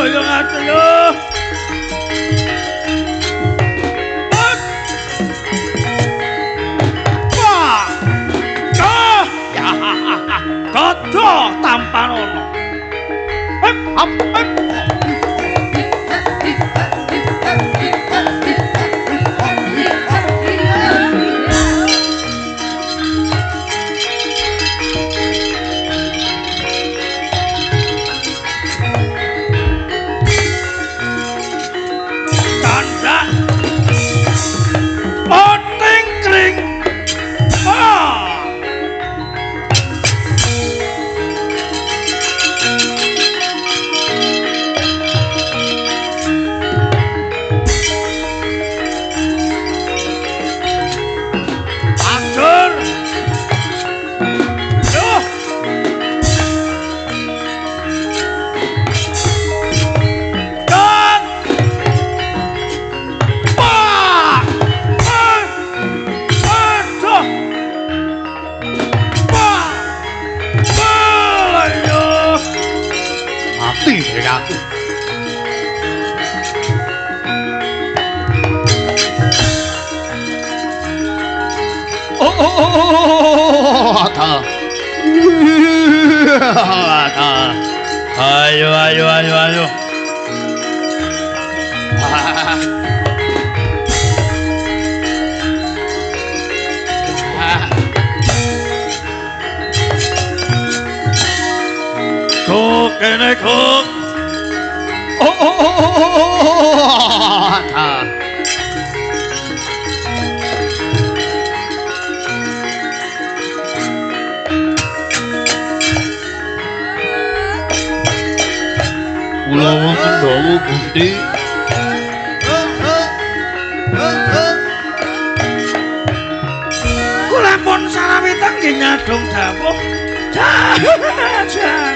ayo ngaten yo. Kodo tampan ono. Hep hep hep. Tanda oting kring. Ayo, ayo, ayo, ayo. Kok kene kok. Kula wonten dawuh Gusti. Kula pun sarawita nggih nyadong dawuh. Jan.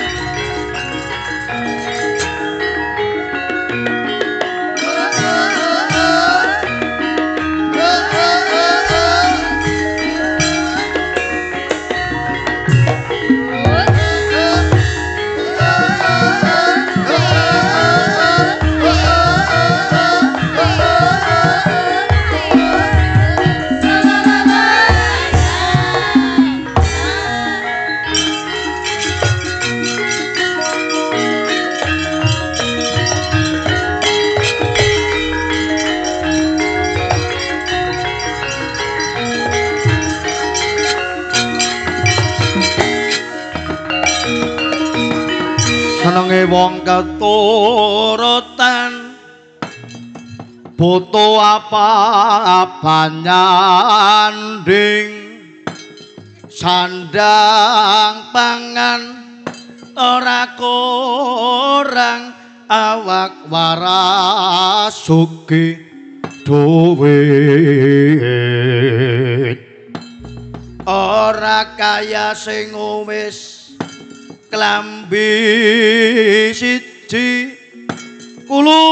Senenge wong keturutan butuh apa nyanding sandang pangan ora kurang awak waras sugih duwit ora kaya sing wis klambi siji kulo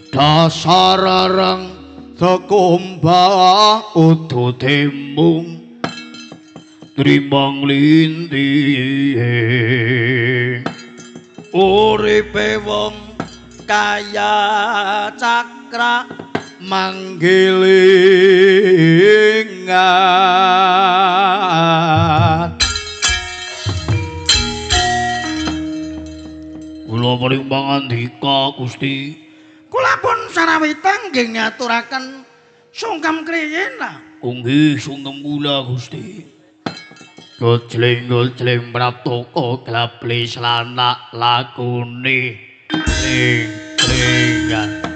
dasar areng tekombah udu temung trimang lindih uripe wong kaya cakra manggilingan kula paring pangandika Gusti kula pun sarawita nggih nyaturaken sungkem kriyen nggih sungkem kula Gusti gojleng-gojleng prataka glable slanak lakune ling-lingan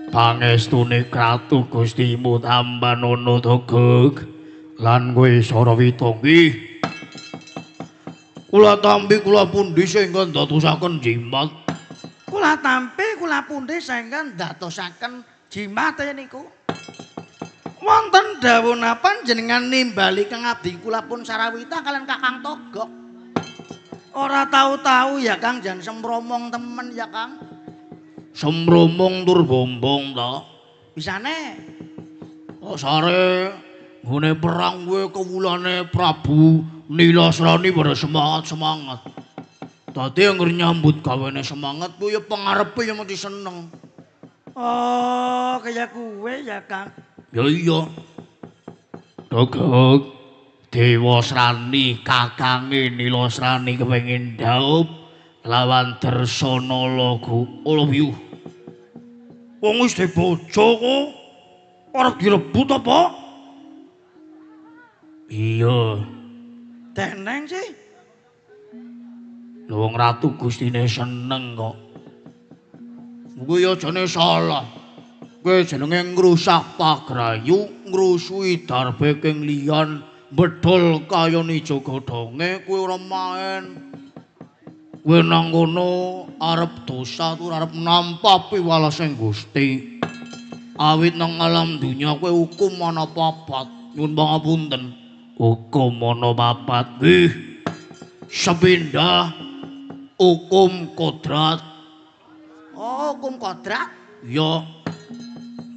pangestune kratu Gustimu tambanono togeg lan kowe Sarawita nggih kula tampi kula pundi sehingga ndadosaken jimat kula tampi kula pundi sehingga ndadosaken jimat niku wonten dawuh napa jenengan nimbali kang abdi kula pun Sarawita kalian Kakang Togog ora tahu-tahu ya Kang jan semromong temen ya Kang semromong tur bombong to bisane kok sare ngene perang kuwi kewulane Prabu Nilasrani pada semangat. Dadi anggere nyambut gawene semangat kuwi ya pangarepe ya mesti seneng. Oh, kaya kuwe ya, Kang. Ya iya. Dogok Dewa Srani kakange Nilasrani kepengin dhaup lawan Darsana Lagu Ulawiyuh. Wong wis bojo kok arep direbut apa? Iya. Teneng sih. Wong ratu Gustine seneng kok. Kuwi ajane salah. Kuwi jenenge ngrusak pagrayu, ngrusui darbe king liyan, bedol kayane Jagadhange kuwi ora main. Kuwi nang kono arep dosa tur arep nampa piwalasing Gusti. Awit nang alam dunya kuwi hukum ana papat. Nyuwun pangapunten. Hukum ana papat. Nggih. Sepindah hukum kodrat. Oh, hukum kodrat? Iya.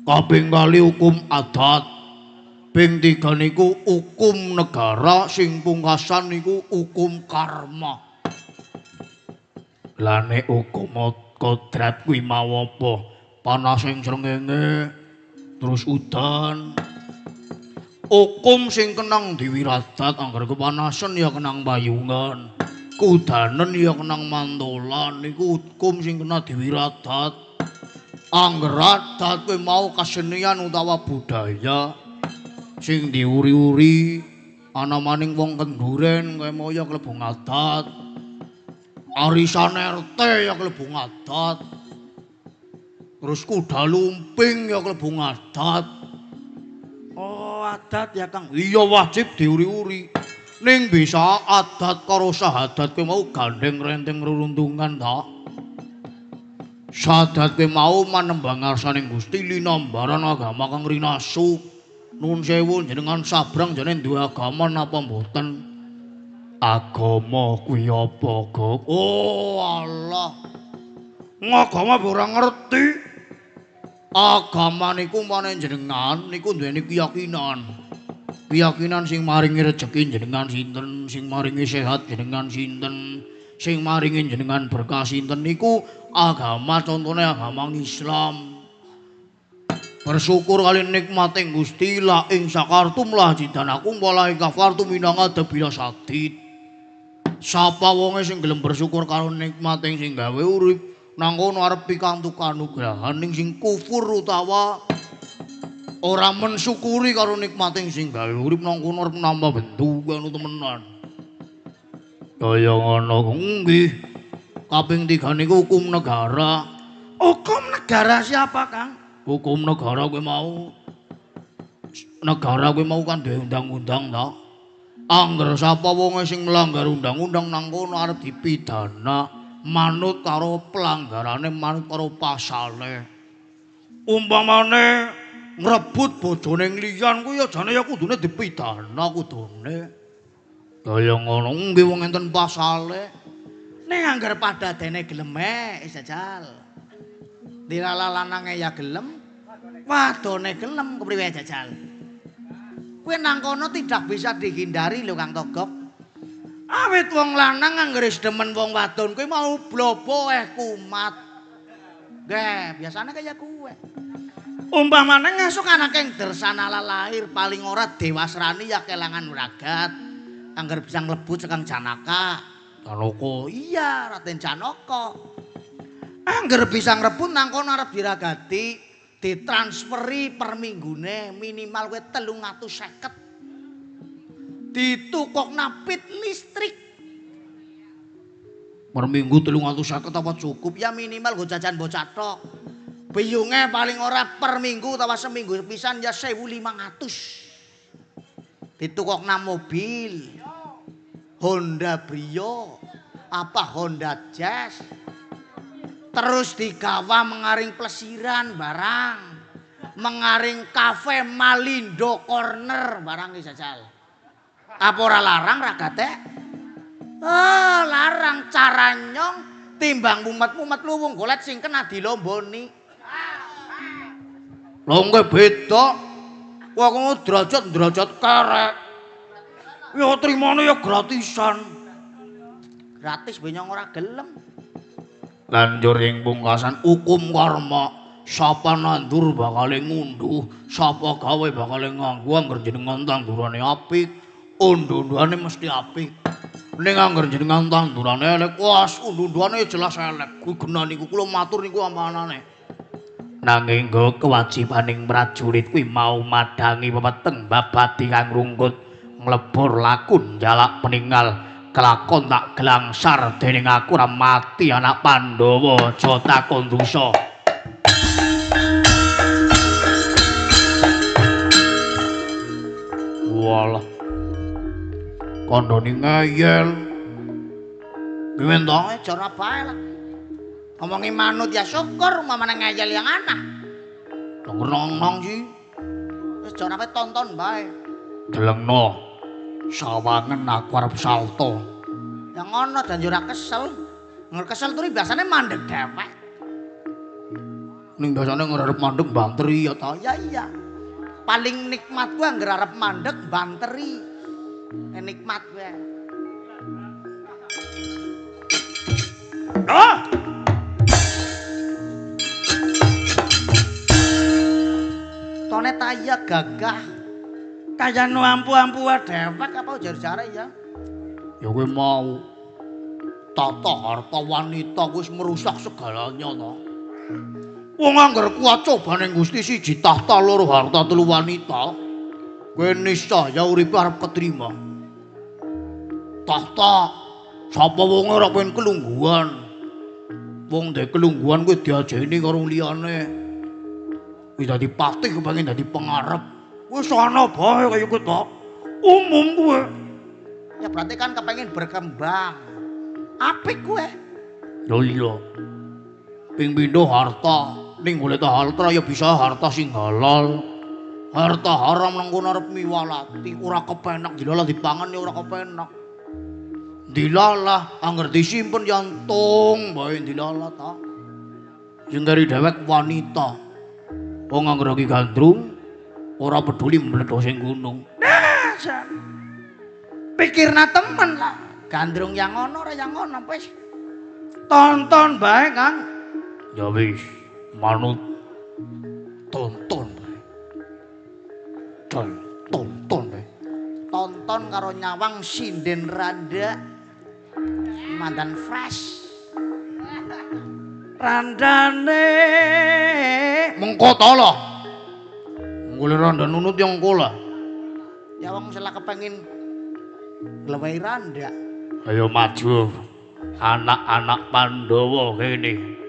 Kaping kali hukum adat. Ping 3 niku hukum negara, sing pungkasan niku hukum karma. Lah nek hukum kodrat kuwi mau apa? Panas sing srengenge, terus udan. Hukum sing kenang diwiradat angger kepanasan ya kenang payungan. Kudanen ya kenang mandolan niku hukum sing kena diwiradat. Angger adat kuwi mau kesenian utawa budaya sing diuri-uri ana maning wong kenduren kaya mau ya klebu adat. Arisan RT ya klebu adat. Terus kuda lumping ya klebu adat. Oh, adat ya, Kang. Iya wajib diuri-uri. Ning bisa adat karo sahadat kuwi mau gandeng renteng reruntungan ta. Sahadat kuwi mau manembang ngarsaning Gusti linambaran agama kang rinasu. Nuwun sewu jenengan sabrang jane duwe agama napa mboten? Agama kuwi apa, Gok? Oh, Allah. Ngagama ora ngerti. Agama niku maneh jenengan niku duweni keyakinan. Keyakinan sing maringi rejeki jenengan sinten, sing maringi sehat jenengan sinten, sing maringi jenengan berkah sinten niku agama contone agama Islam. Bersyukur kali nikmating Gusti la ing sakartum lah jidanakum wala ing kafartum minang adabila sadid. Sapa wonge sing gelem bersyukur karo nikmating sing gawe urip nang kono arep pikantuk kanugrahan ning sing kufur utawa ora mensyukuri karo nikmating sing gawe urip nang kono arep nambah bendu anu temenan. Kaya ngono nggih. Kaping 3 niku hukum negara. Hukum negara siapa, Kang? Hukum negara kuwi mau kan duwe undang-undang ta. Angger sapa wonge sing melanggar undang-undang nang kono arep dipidana manut karo pelanggarane manut karo pasale. Umpamane ngrebut bojone liyan kuwi ya jane ya kudune dipidana kudune. Kaya ngono nggih wong enten pasale. Ning angger padadene gelem jajal. Dilala lanange ya gelem, wadone gelem kepriwe jajal. Kuwi nang kono tidak bisa dihindari lho Kang Togok. Awit wong lanang anggere demen wong wadon kuwi mau blopo kumat. Nggih, biasane kaya kuwe. Umpamane ngesuk anake Darsana lahir paling ora Dewasrani ya kelangan ragat. Angger bisa mlebu cekang Janaka. Janaka, iya Raden Janaka. Angger bisa ngrebut nang kono arep diragati, ditransferi per minggune minimal kuwi 350. Ditukokna pit listrik. Per minggu 350 apa cukup? Ya minimal go jajan bocah tok. Biyunge paling ora per minggu utawa seminggu pisan ya 1.500. Ditukokna mobil. Honda Brio, apa Honda Jazz. Terus digawa mengaring plesiran barang. Mengaring kafe Malindo Corner barang iki jajal. Apa ora larang ragate? Oh, larang cara nyong timbang mumet-mumet luwung golet sing kena dilomboni. Lho nggih beda. Wah kowe derajat kerek. Ya trimane ya gratisan. Gratis benyong ora gelem. Lanjur ing pungkasan hukum karma. Sapa nandur bakal ngunduh, sapa gawe bakal nganggo angger jenengan tandurane apik, undu-unduane mesti apik. Ning angger jenengan tandurane elek, was undu-unduane jelas elek. Kuwi genah niku kula matur niku amanane. Nanging nggo kewajibaning prajurit kuwi mau madangi weweteng babadi kang rungkut, nglebur lakun jalak peninggal. Kelakon tak gelangsar dening aku ora mati anak Pandhawa aja takon dosa. Walah. Kandhane ngeyel. Pimen to? Jara bae lah. Ngomongi manut ya syukur, mamane ngeyel yang anak. Nong sih. Wis jara bae tonton bae. Delengno. Sawangen aku arep salto. Ya ngono dan yo ora kesel. Ngger kesel turi biasane mandeg dhewek. Ning biasane ngarep mandeg banteri ya ta. Ya iya. Paling nikmat kuwi angger arep mandeg banteri. Nikmat kuwi. Ah! Tone taya gagah. Kaya no ampu-ampu dhewek apa jar-jare ya. Ya kowe mau tata harta wanita wis merusak segalanya to. Wong angger kuat cobaning Gusti siji tahta loro harta telu wanita. Kowe niscaya uripe arep ketrima. Tahta sapa wong ora pengen kelungguhan. Wong ndek kelungguhan kuwi diajeni karo liyane. Wis dadi patih kepengin dadi pengarep. Wis ana bae kaya kowe to. Umum kowe. Ya berarti kan kepengin berkembang. Apik kowe. Lho iya. Ping pindho harta, ning golek harta ya bisa harta sing halal. Harta haram nang kono arep miwalati, ora kepenak dilalah dipangan ya ora kepenak. Dilalah angger disimpen jantung bae dilalah ta. Sing dari dhewek wanita. Wong angger iki gandrung ora peduli mledo sing gunung. Dasar. Pikirna temen lah. Gandrung yang ngono ora yang ngono wis. Tonton bae, Kang. Ya wis, manut tonton bae. Tonton bae. Tonton karo nyawang sinden randa. Mandan fresh. Randane mengko to lho. Golek randa nunut yang kola. Ya wong salah kepengin nglewehi randa. Ayo maju. Anak-anak Pandhawa kene.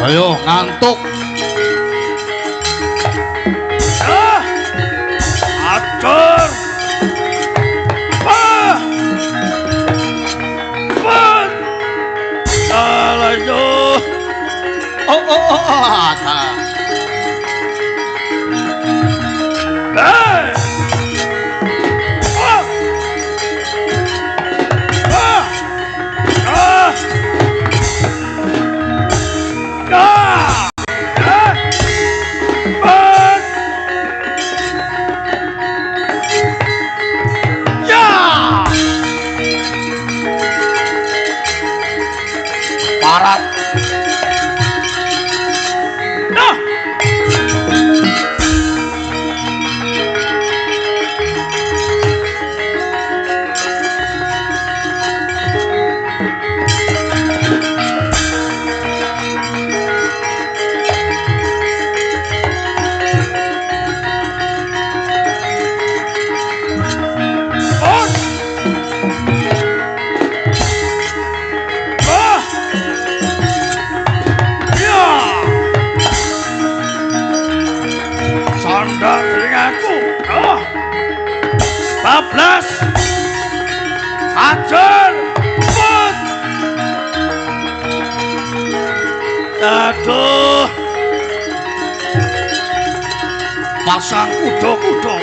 Ayo ngantuk. Atur. Salah yo. bablas hajar put aduh pasang kuda-kuda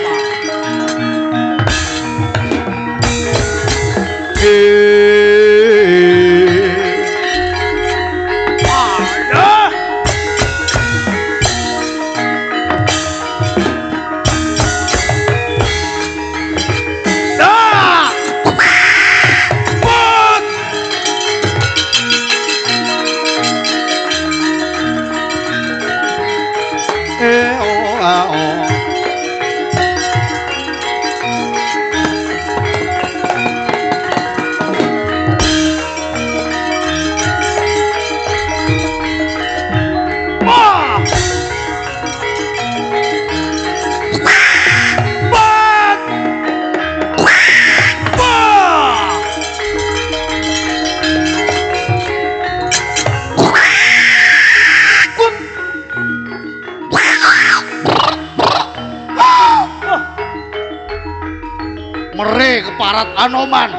Anoman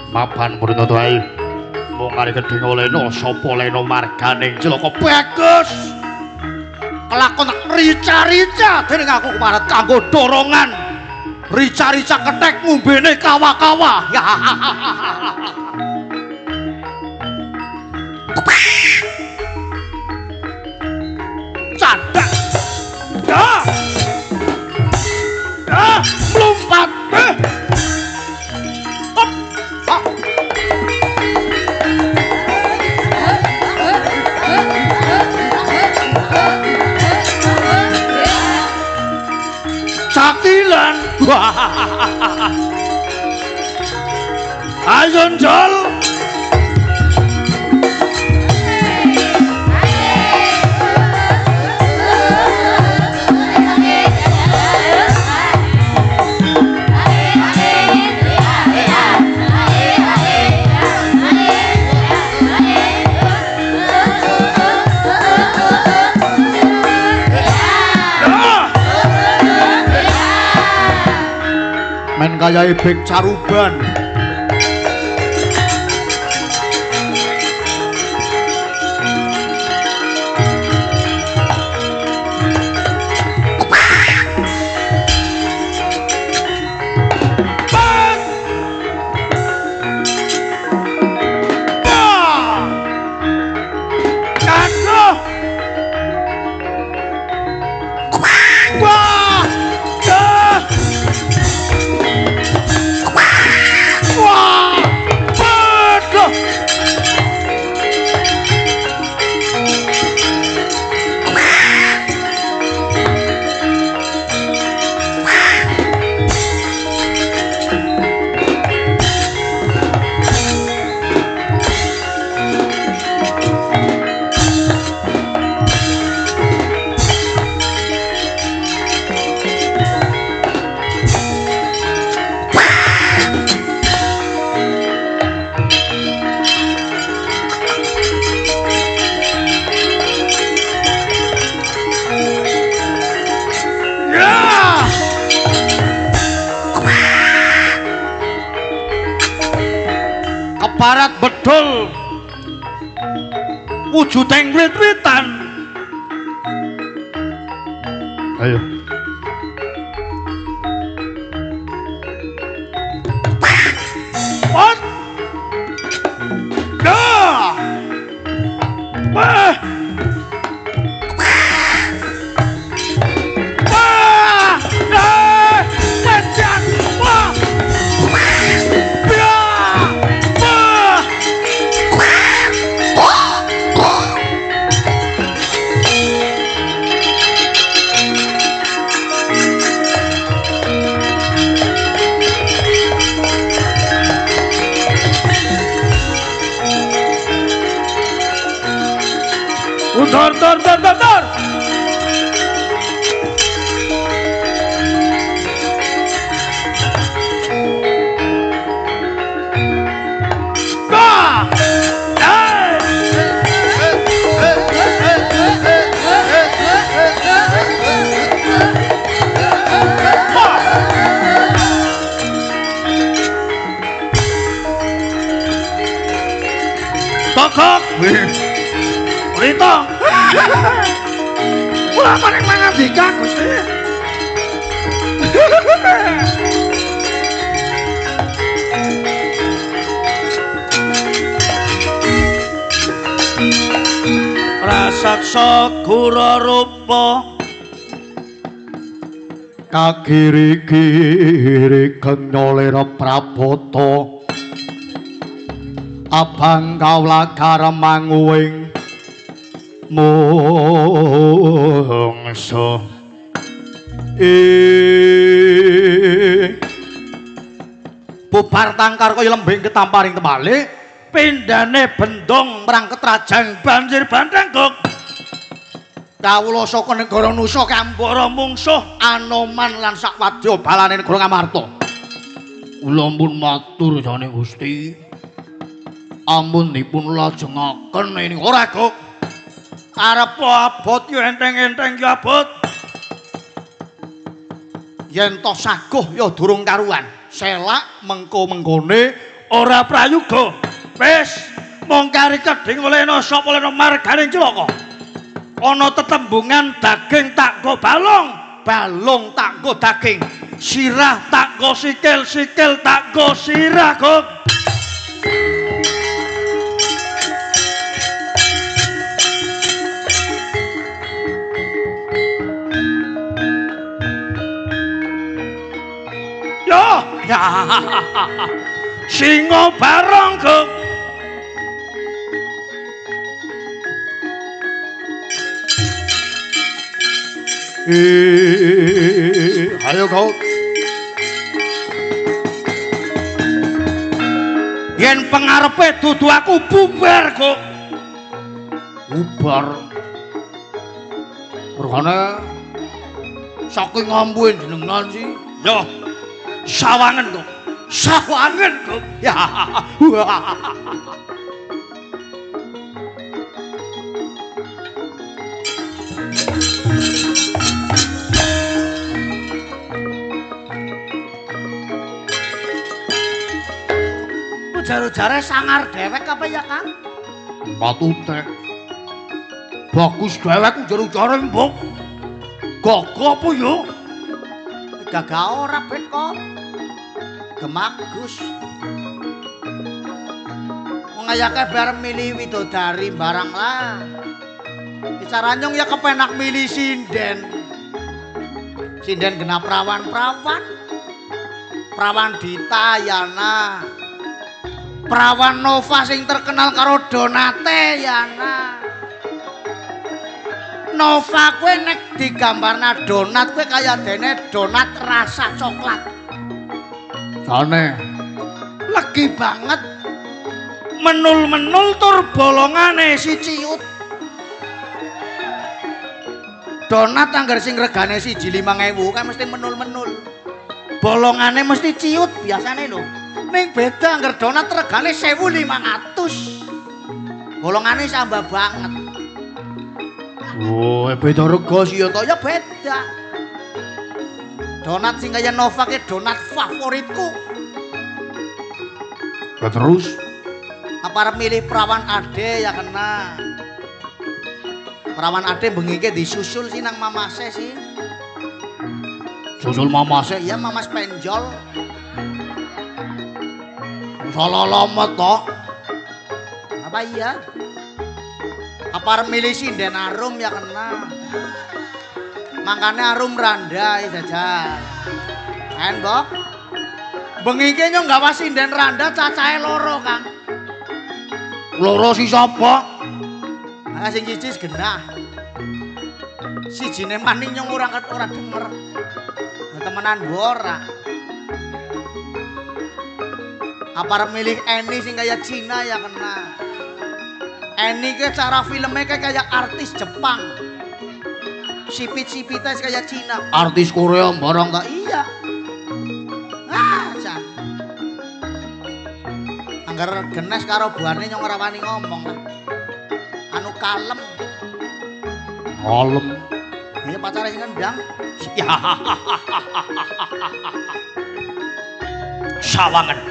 mapan murno tuai mung ari gedhe oleno sapa leno marganing cilaka bagus kelakon rica-rica dening aku kemaret kanggo dorongan rica-rica ketek ngombene kawa-kawa cadak melompat Cakilan ayo njol men kaya ebek caruban keparat bedol wujuding wit-witan ayo what dah wah Dor. Brita. Kula maring mangandika Gusti. Rasaksa gura rupa kagiri-giri genyolera Prabata abang kawlagar manguing mungsuh bubar tangkar kaya lembing ketamparing tembalik pindane bendong merang ketrajang banjir bandang kok kawula saka negara Nusa Kambara mungsuh Anoman lan sakwadya balane negara Ngamarta kula pun matur jane Gusti ampun dipun lajengaken ini ora kok arep abot yo enteng-enteng yo abot yen to saguh yo durung karuan selak mengko-mengkone ora prayoga wis mong kari kedhing olehna sapa olehna marganing cilaka ana tetembungan daging tak go balong balong tak go daging sirah tak go sikil sikil tak go sirah kok yo ya singo barong kok ayo kau yen pengarepe dudu aku bubar kok bubar mergane saking ngambuin jenengan sih yo sawangen kok sawangen kok ya ujar-ujare sangar dewek apa ya Kang? Patutek bagus dewek ujar-ujare mbok gaga apa ya? Gagah ora bet kok gemagus mengayake bareng milih widodari barang lah bicara nyong ya kepenak milih sinden sinden genap perawan-perawan perawan Ditayana perawan Nova sing terkenal karo Donate yana Nova kuwi nek digambarna donat kuwi kaya dene donat rasa coklat jane legi banget menul-menul tur bolongane si ciut donat anggar sing regane siji 5.000 kan mesti menul-menul bolongane mesti ciut biasane lho ning beda anggar donat regane 1.500 bolongane sambah banget oh beda rega sih ya to ya beda donat sing kaya Nova ke donat favoritku ya terus apa milih perawan ade ya kena perawan ade bengike disusul sih nang mamase sih susul mamase iya mamas penjol salah lomet toh apa iya apa milih sinden arum ya kena makanya arum randa ya jajal kan bok bengike nyong gawa sinden randa cacahe loro Kang loro si sapa nah sing siji genah sijine maning nyong ora denger temenan ora apa milih Eni sing kaya Cina ya kena Eni ke cara filmnya kayak artis Jepang sipit-sipitnya kayak Cina artis Korea barang tak iya jan anggar genes karo buane nyong ora wani ngomong lah anu kalem iya pacare sing ngendang ya sawangen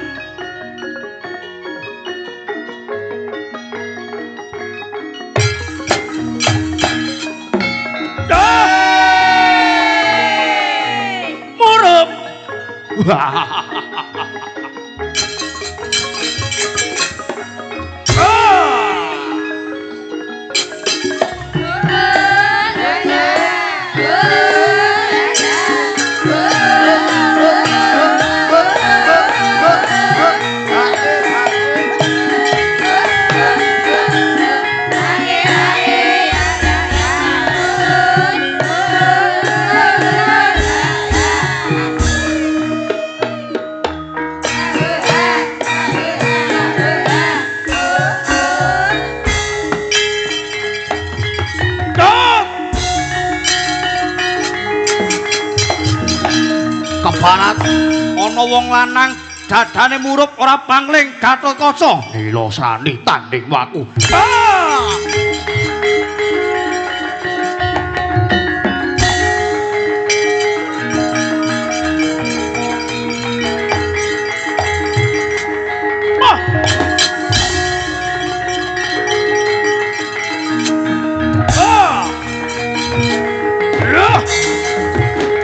Kebarat ana wong lanang dadane murup ora pangling Gatotkaca nilasani tanding waku.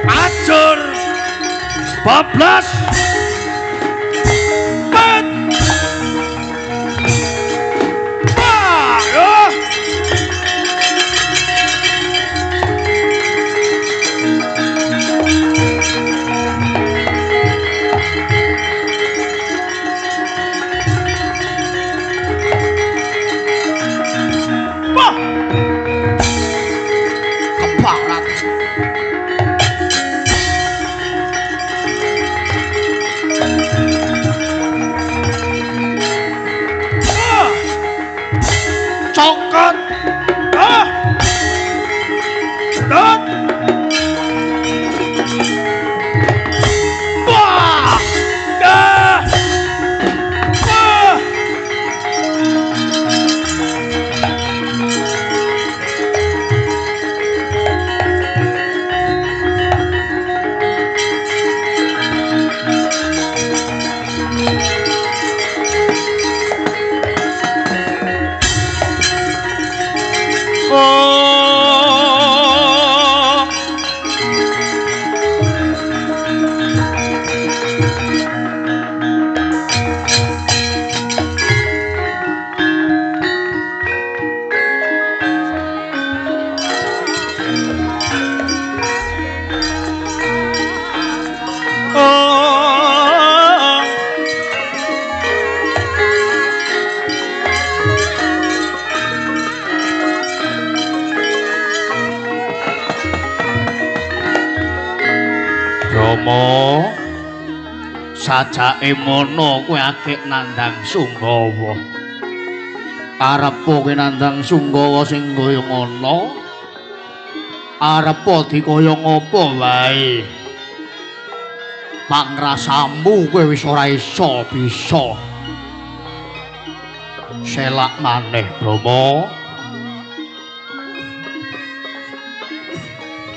Ajur bablas Rama sajake mono kowe akeh nandhang Sunggawa. Areppo kowe nandhang Sunggawa sing kaya ngono. Areppo dikaya ngapa wae. Pangrasamu kowe wis ora isa bisa selak maneh, Rama.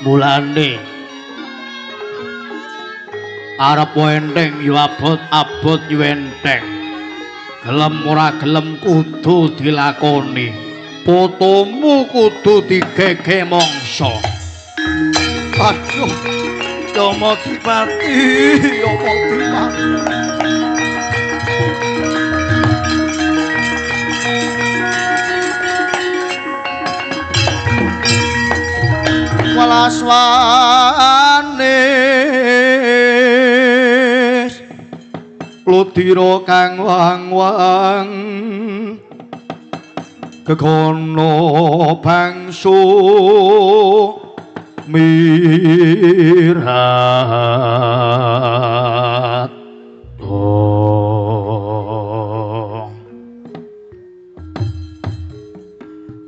Mulane arep enteng yo abot yo enteng. Gelem ora gelem kudu dilakoni. Potomu kudu digege mangsa. Aduh, Yama Kipati, Yama Kipati. Walaswane Ludira kang wang-wang kekono bangsu mirat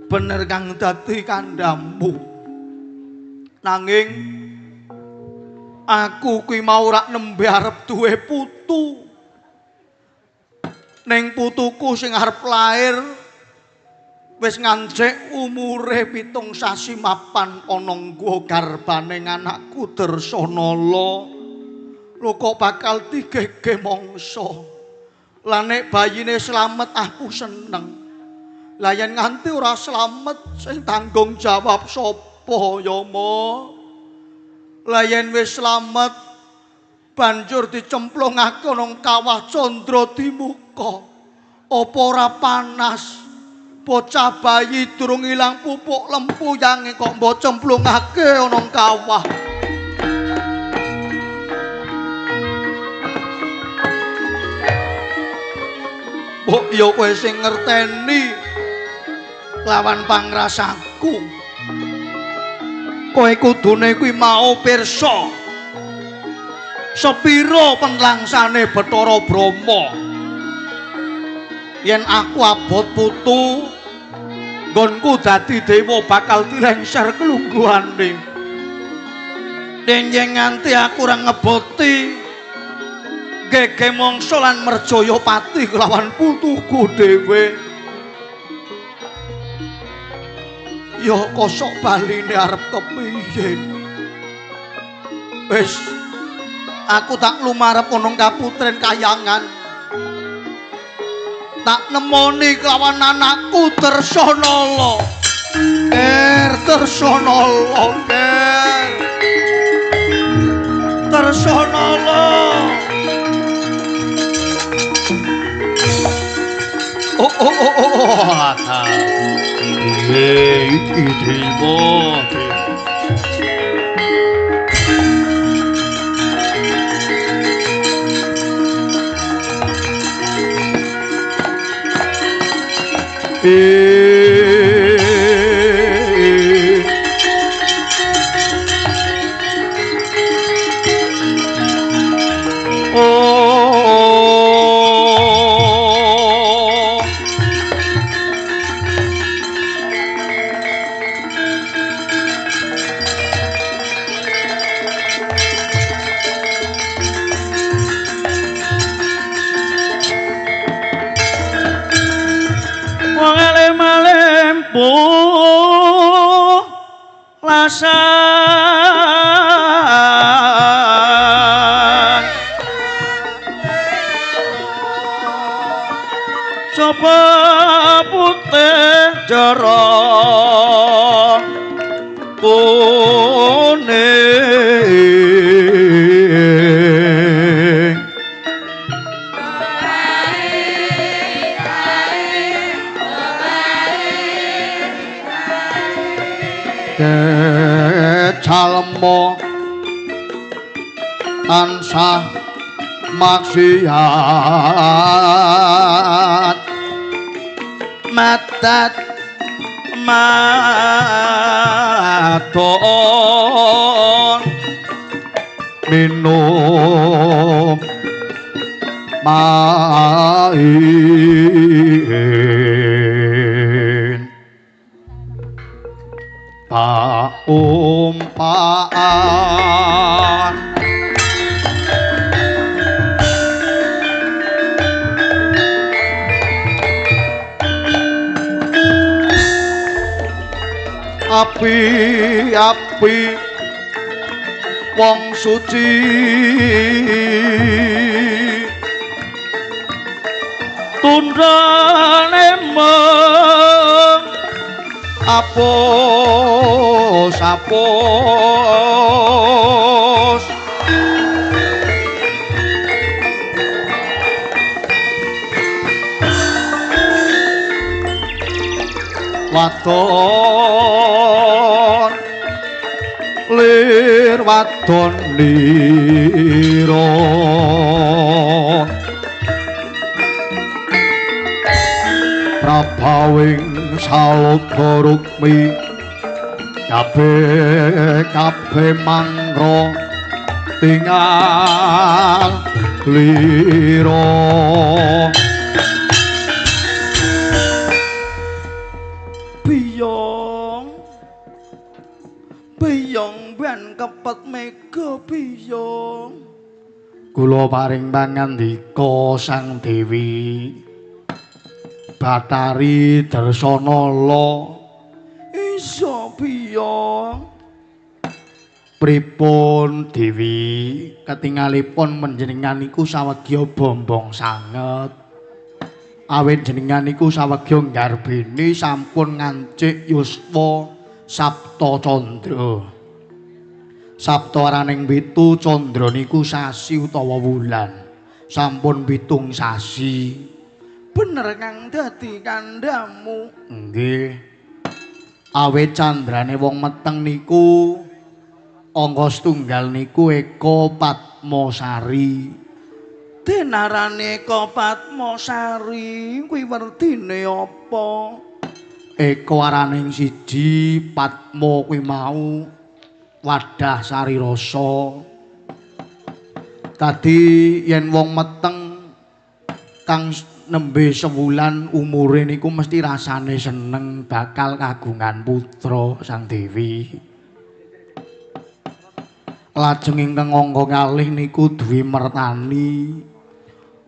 bener kang dadi kandhamu nanging aku kuwi mau rak nembe arep duwe putu. Ning putuku sing arep lair wis ngancik umure 7 sasi mapan ana nggo garbane anakku Dersanala. Lho kok bakal digege mangsa. Lah nek bayine slamet aku seneng. Lah yen nganti ora slamet sing tanggung jawab sapa Yama? Lah yen wis slamet banjur dicemplungake nang kawah Candra Dimuka. Apa ora panas? Bocah bayi durung ilang pupuk lempuyange kok mbok cemplungake nang kawah. Mbok ya kowe sing ngerteni lawan pangrasaku. Kowe kudune kuwi mau pirsa sepira penlangsane Bathara Brahma. Yen aku abot putu nggonku dadi dewa bakal dilengser kelungguhane. Denjeng nganti aku ora ngeboti gege mangsa lan merjaya pati kelawan putuku dhewe. Ya kosok baline arep kepiye. Wis aku tak lumarep nang kaputren kayangan. Tak nemoni kelawan anakku Tersanala. Tersanala, Tersanala. Ata. Iki dimote. Sapa putih jara kuning kecalmo tansah maksiat matat maton minum main paumpaan api-api wong suci tundane mung apus-apus wadon lir wadon liro prabawing saludha rukmi kabeh mangro tinggal liro biyong ben kepet mega biyong kula paring pangandika Sang Dewi Bathari Dersanala isa biyong pripun Dewi ketingalipun panjenengan niku sawegya bombong sanget awit jenengan niku sawegya nggarbini sampun ngancik yuswa Sapta Candra Sabta araning 7 candra niku sasi utawa wulan. Sampun 7 sasi. Bener kang dadi kandhamu. Nggih. Awit candrane wong meteng niku angka setunggal niku Eka Padmasari. Denarane Eka Padmasari kuwi werdine apa? Eka araning siji, Padma kuwi mau wadah sari rasa. Tadi yen wong meteng kang nembe sewulan umure niku mesti rasane seneng bakal kagungan putra Sang Dewi. Lajeng ingkang angka kalih niku duwi mertani.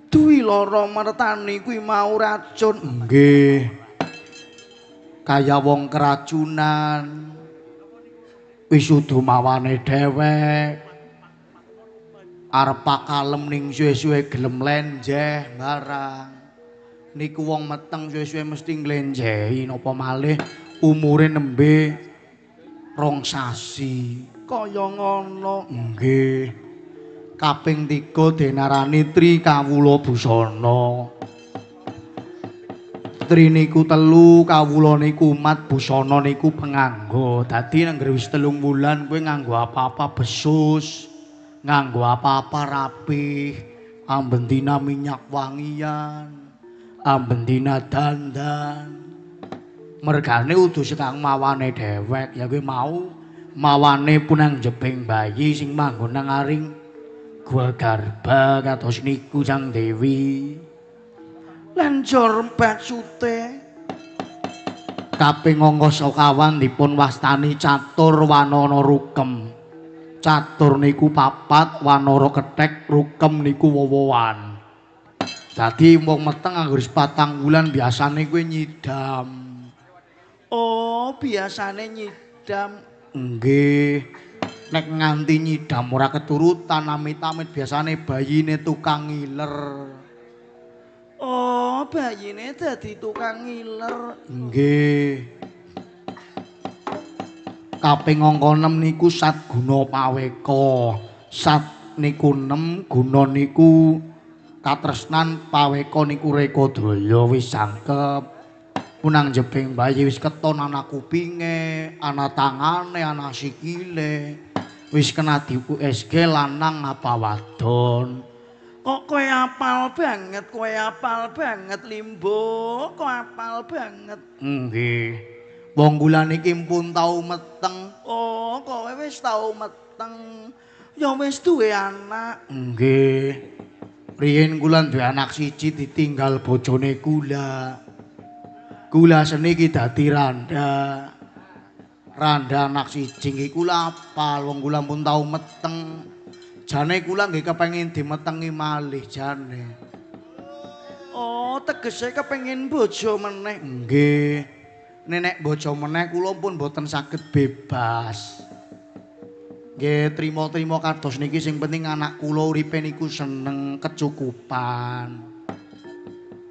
Duwi lara mertani kuwi mau racun. Nggih. Kaya wong keracunan. Wisuda mawane dhewek. Arep pakalem ning suwe-suwe gelem lenjeh barang. Niku wong meteng suwe-suwe mesti nglenjehi napa malih umure nembe 2 sasi. Kaya ngono. Nggih. Kaping 3 denarani Tri Kawula Busana. Tri niku 3 kawula niku umat busana niku penganggo. Dadi nangger wis 3 wulan kowe nganggo apa-apa besus, nganggo apa-apa rapih, ambendina minyak wangian. Ambendina dandan. Mergane udu sekang mawane dhewek ya kuwi mau mawane punang jebeng bayi sing manggon nang aring gua garba kados niku Sang Dewi. Lan jor bacute kaping angka sekawan dipun wastani catur wanana rukem. Catur niku 4, wanara kethek, rukem niku wowoan. Dadi wong meteng anggur 4 wulan biasane kowe nyidam. Oh, biasane nyidam. Nggih. Nek nganti nyidam ora keturutan amit-amit biasane bayine tukang ngiler. Oh, bayine dadi tukang ngiler. Nggih. Kaping angka 6 niku Satguna Paweka. Sat niku 6, guna niku katresnan, Paweka niku Rekadaya wis jangkep. Punang jebing bayi wis keton ana kupinge, ana tangane, ana sikile. Wis kena diuku SG lanang apa wadon. Kok kowe apal banget Limbo, kok apal banget. Nggih. Wong kula niki pun tau meteng. Oh, kowe wis tau meteng. Ya wis duwe anak. Nggih. Riyen kula duwe anak siji ditinggal bojone kula. Kula seniki dadi randa. Randa anak siji iki kula apal wong kula pun tau meteng. Jane kula nggih kepengin dimetengi malih jane. Oh, tegese kepengin bojo meneh. Nggih. Nenek bojo meneh kula pun boten saged bebas. Nggih, trima-trima kados niki sing penting anak kula uripe niku seneng kecukupan.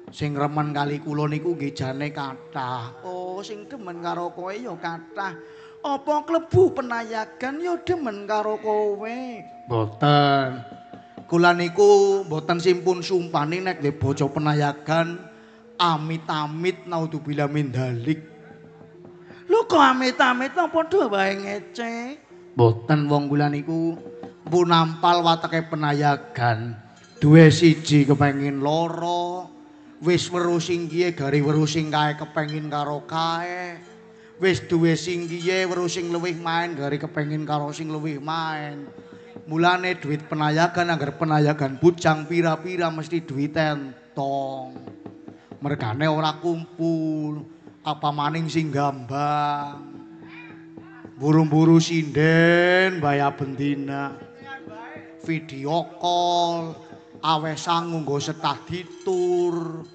Sing remen kali kula niku nggih jane kathah. Oh, sing demen karo kowe ya kathah. Apa klebu penayagan ya demen karo kowe? Mboten. Kula niku mboten simpun sumpani nek nggih bojo penayagan amit-amit naudzubillah min dzalik. Lho kok amit-amit padha wae ngece. Mboten wong kula niku pun nampal wateke penayagan. Duwe siji kepengin loro. Wis weruh singgihe gari weruh sing kae kepengin karo kae. Wis duwe singgihe weruh sing luwih main gari kepengin karo sing luwih main. Mulane duit penayagan anggar penayagan bujang pira-pira mesti duit entong. Mergane ora kumpul. Apa maning sing gambang. Buru-buru sinden baya bendina. Video call. Awes sangu nggo setah ditur.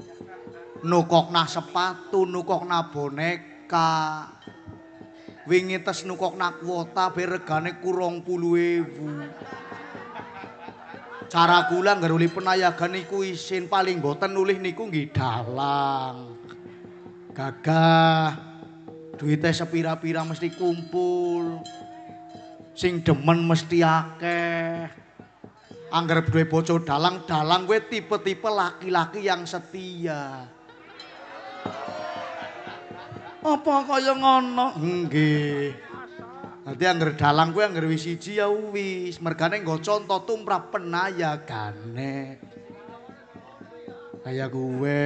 Nukokna sepatu, nukokna boneka. Wingi tes nukokna kuota be regane kurang 20.000. Cara kula ngeruli penayagan niku isin paling boten nulih niku nggih dalang. Gagah duite sepira-pira mesti kumpul. Sing demen mesti akeh. Angger duwe bojo dalang kowe tipe-tipe laki-laki yang setia. Apa kaya ngono? Nggih. Dadi angger dalang kowe angger wis siji ya wis, mergane nggo conto tumrap penayagane. Kaya kowe.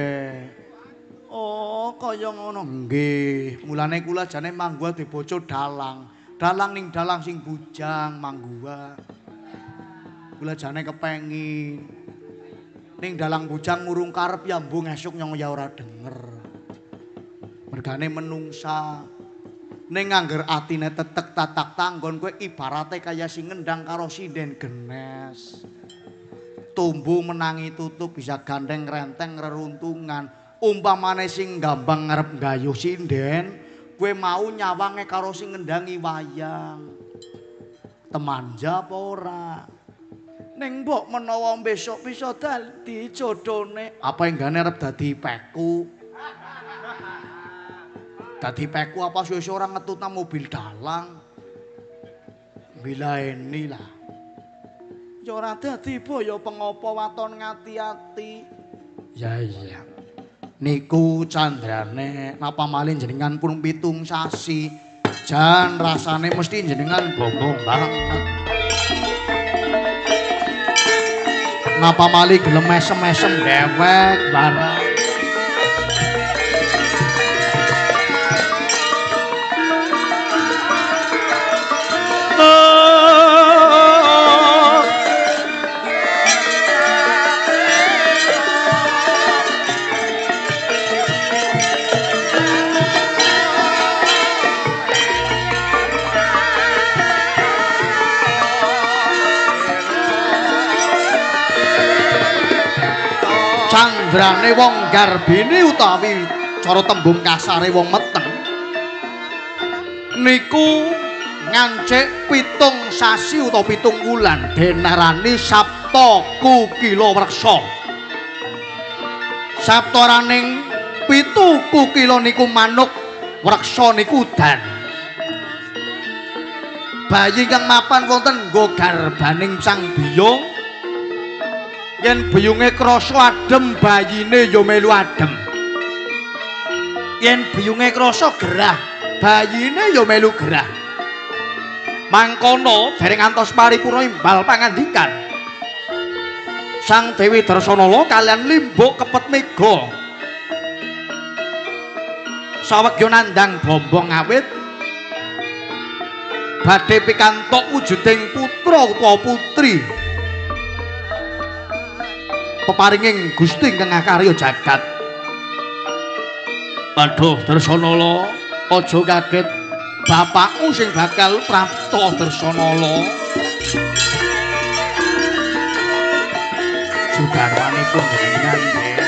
Oh, kaya ngono. Nggih, mulane kula jane manggua duwe bojo dalang. Dalang ning dalang sing bujang manggua. Kula jane kepengin. Ning dalang bujang murung karep ya mbung esuk nyong ya ora denger. Mergane menungsa ning angger atine tetek tatak tanggon kowe ibarate kaya sing ngendang karo sinden genes. Tumbu menangi tutup bisa gandeng renteng reruntungan. Umpamane sing gambang ngarep gayuh sinden, kowe mau nyawange karo sing ngendangi wayang. Temanja apa ora? Ning mbok menawa besok bisa dadi jodhone, apa enggane arep dadi peku? Dadi peku apa suwe-suwe ora ngetutna mobil dalang. Bilaeni lah. Ya ora dadi boyo pengopo waton ngati-ati. Ya iya. Niku candrane napa malih jenengan pun pitung sasi. Jan rasane mesti jenengan bombong banget. Napa malih gelem mesem-mesem dewek bareng. Candrane wong garbine utawi cara tembung kasare wong meteng niku ngancik pitung sasi utawa pitung wulan denarani Sabta Kukila Wreksa. Saptaraning 7 kukila niku manuk, wreksa niku udan. Bayi kang mapan wonten nggo garbaning sang biyung yen biyunge krasa adem bayine ya melu adem. Yen biyunge krasa gerah, bayine ya melu gerah. Mangkono dereng ngantos paripurna imbal pangandikan. Sang Dewi Darsanala kaliyan limbuk kepet mega. Sawegya nandhang bombong awit badhe pikantuk wujuding putra utawa putri. Peparinging Gusti ingkang ngakarya jagat. Aduh Darsanala, aja kaget. Bapakmu sing bakal prapta Darsanala. Sudarmanipun jenengan nggih.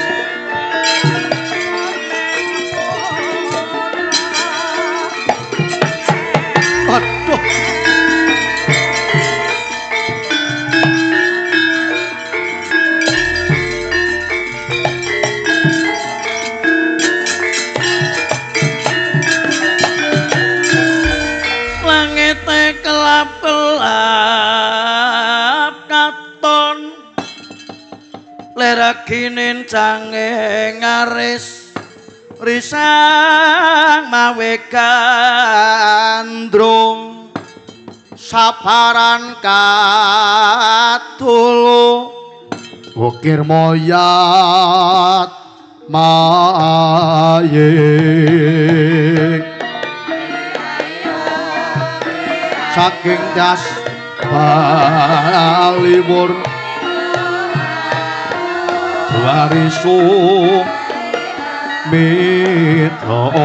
Aduh. Kelap-kelap katon lereginin cange ngaris risang mawe gandrung saparan katulu ukir moyat mayik saking das balimur warisu mitra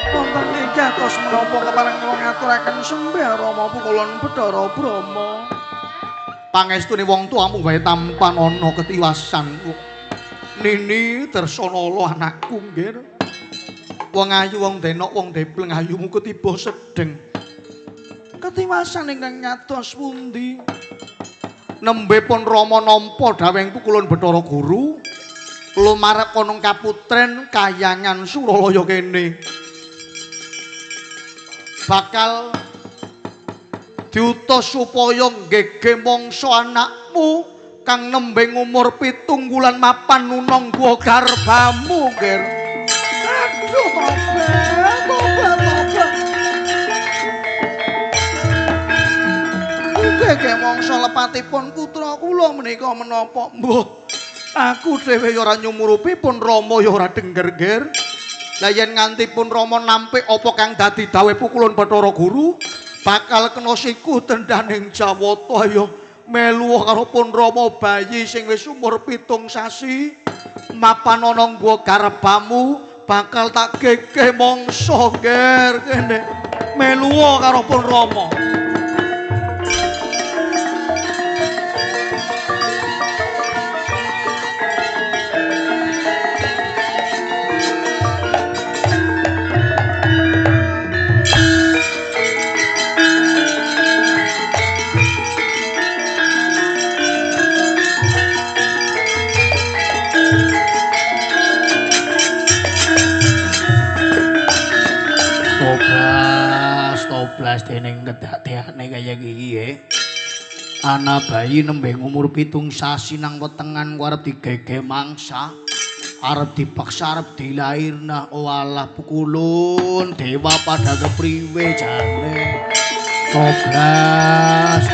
wonten wigatos menapa kepareng kula ngaturaken sembah Rama pukulan Bathara Brama pangestune wong tuamu wae tampan ana ketiwasan Nini Darsanala anakku nggih. Wong ayu wong denok wong depleng ayumu ketiba sedeng. Ketiwasan ingkang nyatos pundi? Nembe pun Rama nampa dawuhing pukulan Bathara Guru. lumarep konung kaputren Kahyangan Suralaya kene bakal diutus supaya nggege mangsa anakmu kang nembeng umur 7 wulan mapan nunong gua garbamu ger. Aduh tobat. Nggege mangsa lepatipun putra kula menika menapa mbuh aku dhewe ora nyumurupi pun Rama ya ora denger ger. Lah yen nganti pun Rama nampik apa kang dadi dawuh pukulun Bathara Guru bakal kena siku tendaning Jawata ya melu karo pun Rama bayi sing wis umur 7 sasi mapan ana nggo garbamu bakal tak gegeh mangsa ger kene melu karo pun Rama. Toblas dening kedadeane kaya iki ana bayi nembeng umur 7 sasi nang wetengan arep digege mangsa arep dipaksa arep dilairna walah pukulun dewa pada kepriwe jane toblas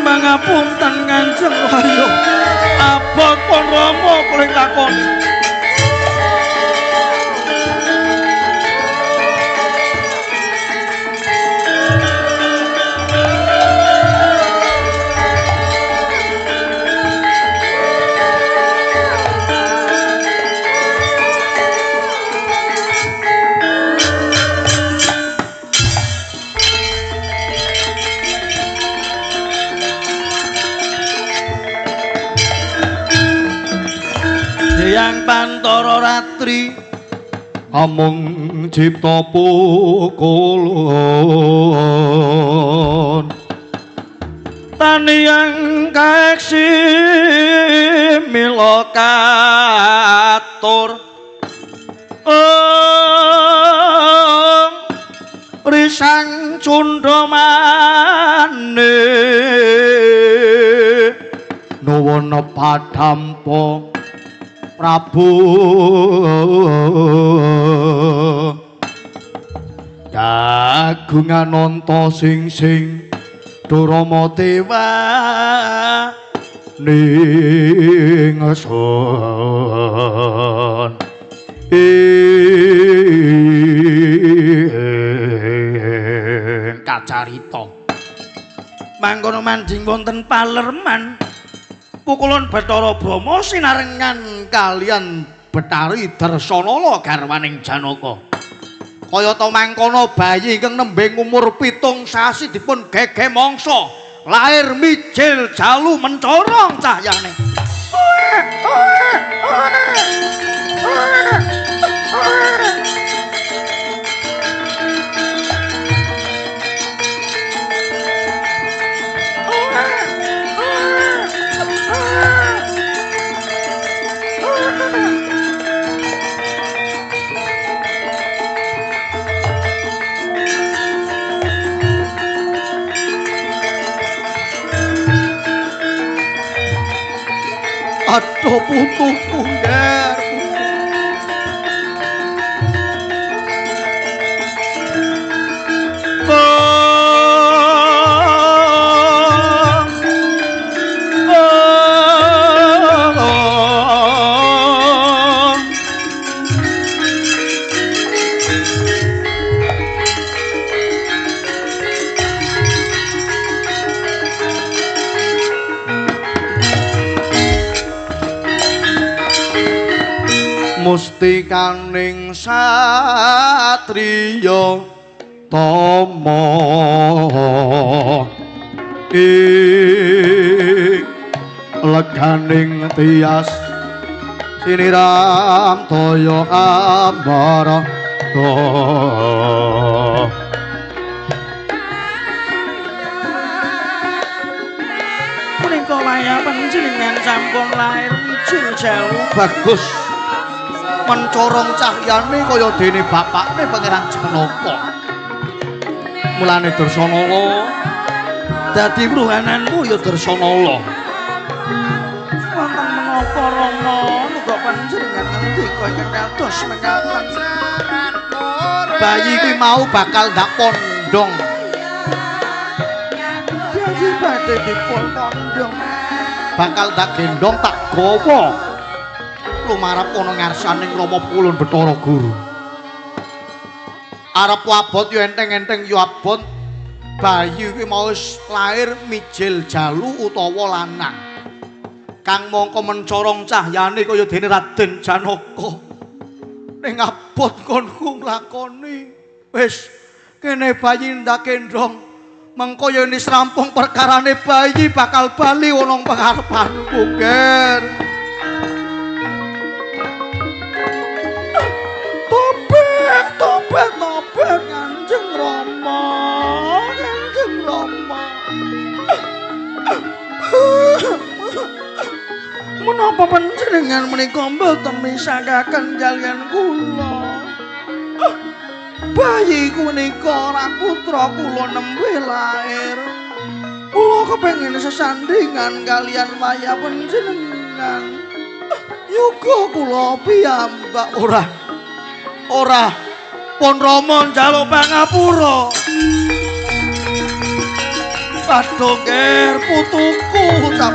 Pangapunten Kanjeng Wayu abot pun Rama kuling lakoni Yang Pantara Ratri amung cipta pukulun taniyang kaeksi mila katur risang cundha maneh nuwana padampa Prabu kagungan nanta sing Durama Dewa ning sun kacarita mangkono manjing wonten palerman pukulun Bathara Brahma sinarengan kalian Betari Darsanala garwaning Janaka. Kayata mangkono bayi ingkang nembeng umur 7 sasi dipun gegeh mangsa lair mijil jalu mencorong cahyane. Aduh putuku nger mustikaning satriya tama leganing tias siniram toyo ambara Menika wayah panjenengan sampun lair mijil jalu bagus mencorong cahyane kaya dene bapakne Pangeran Janaka mulane Darsanala dadi bruhananmu ya Darsanala wonten menapa Rama muga panjenengan ngendika ingkang kados menyapan bayi kuwi mau bakal ndak pondong bayi badhe dipun pondong bakal tak gendong tak gawa lumarap ana ngarsaning Rama Pulun Bathara Guru arep abot yo enteng-enteng yo abot bayi kuwi mau lair mijil jalu utawa lanang kang mongko mencorong cahyane kaya dene Raden Janaka ning abot konku nglakoni wis kene bayi ndak gendong mengko yen wis rampung perkarane bayi bakal bali ana pangarepanku Ger tobat Kanjeng Rama Kanjeng Rama menapa panjenengan menika mboten misakaken kaliyan kula bayi punika ora putra kula nembe lair kula kepengin sesandingan kaliyan wayah panjenengan yuga kula piyambak ora pun Rama njaluk pangapura padha ger putuku ucap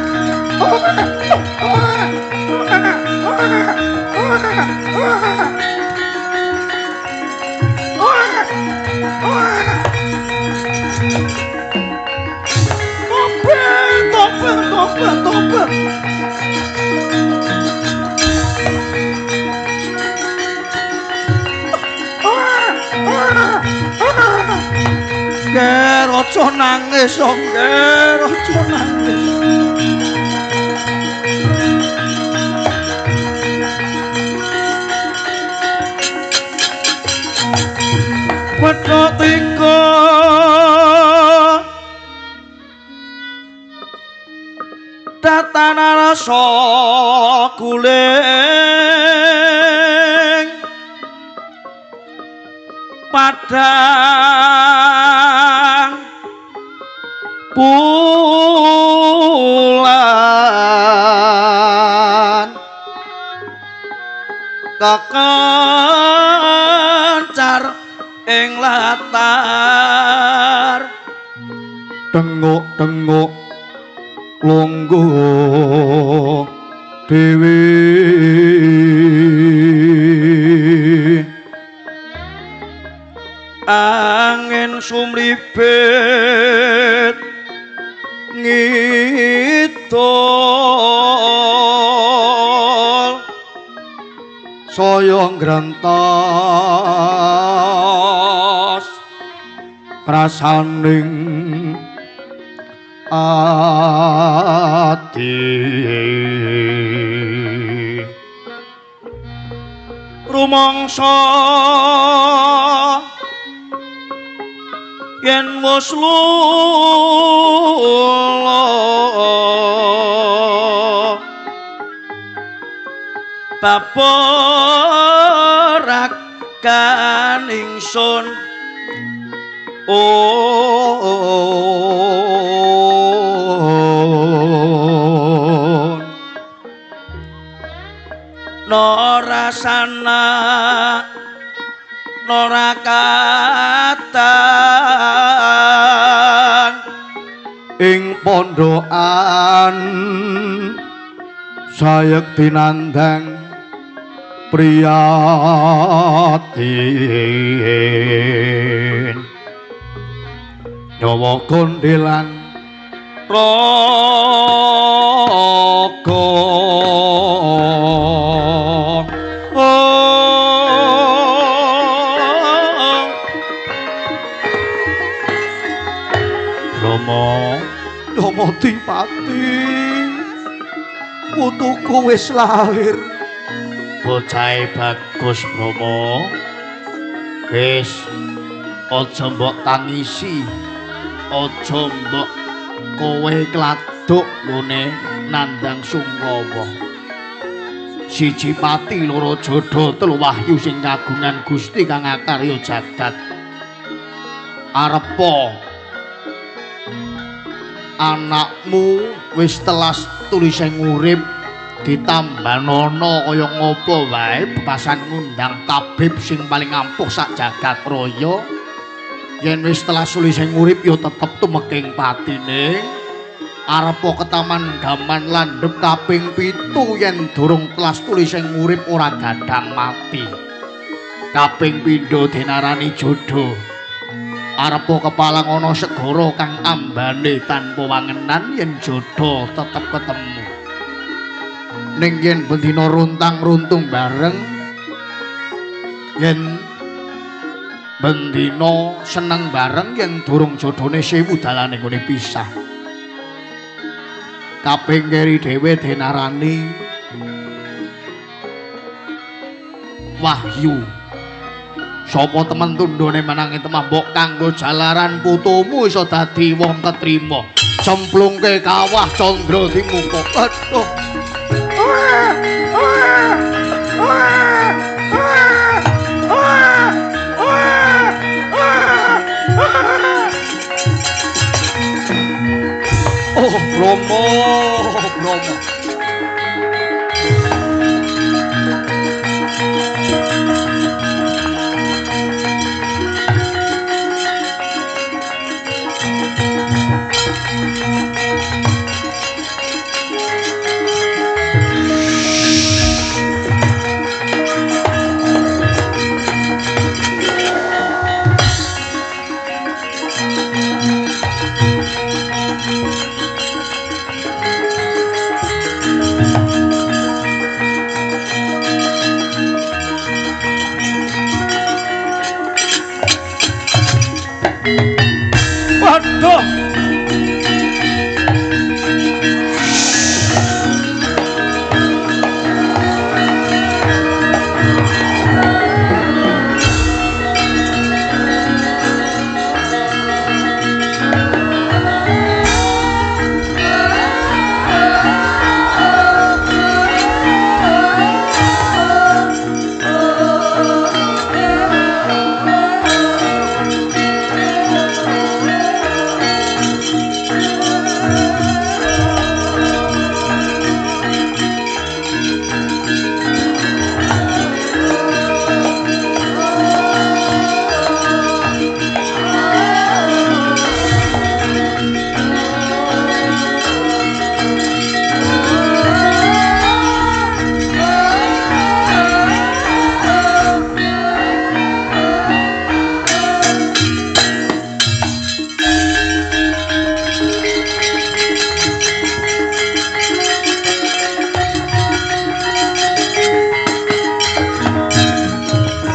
tobat Ger aja nangis Ger aja nangis Wedha tingko tatana rasa guling padang bulan kekencar ing latar tengok-tengok lungguh dewi angin sumribet ngidul saya ngrantos rasaning ati rumangsa yen wis lula baborakan ingsun norasana norakatan ing pondokan sayekti nandhang priyatin nyawa kondelan raga Dipati putuku wis lair bocahe Bagus Bromo. Wis aja mbok tangisi, aja mbok kowe kladuk ngene nandang Sungkawa. Siji pati loro jodho telu wahyu sing kagungan Gusti kang akarya jagat. Arepa anakmu wis telas tulising urip ditambanono kaya ngapa wae bebasan ngundang tabib sing paling ampuh sak jagat raya. Yen wis telas tulising urip ya tetep tumeking patine. Arepa ketaman gaman landhep kaping 7 yen durung telas tulising urip ora gadhang mati. Kaping pindho dinarani jodho. Arepa kepalang ana segara kang ambane tanpa wangenan yen jodho tetep ketemu. Ning yen bendina runtang-runtung bareng, yen bendina seneng bareng yen durung jodhone sewu dalane ngene pisah. Kaping keri dhewe dinarani wahyu. Sapa temen tundhone menangi temambok kanggo jalaran putumu iso dadi wong ketrima. Cemplungke kawah Candra Timuka. Aduh. Oh, Bromo, Bromo. Waduh.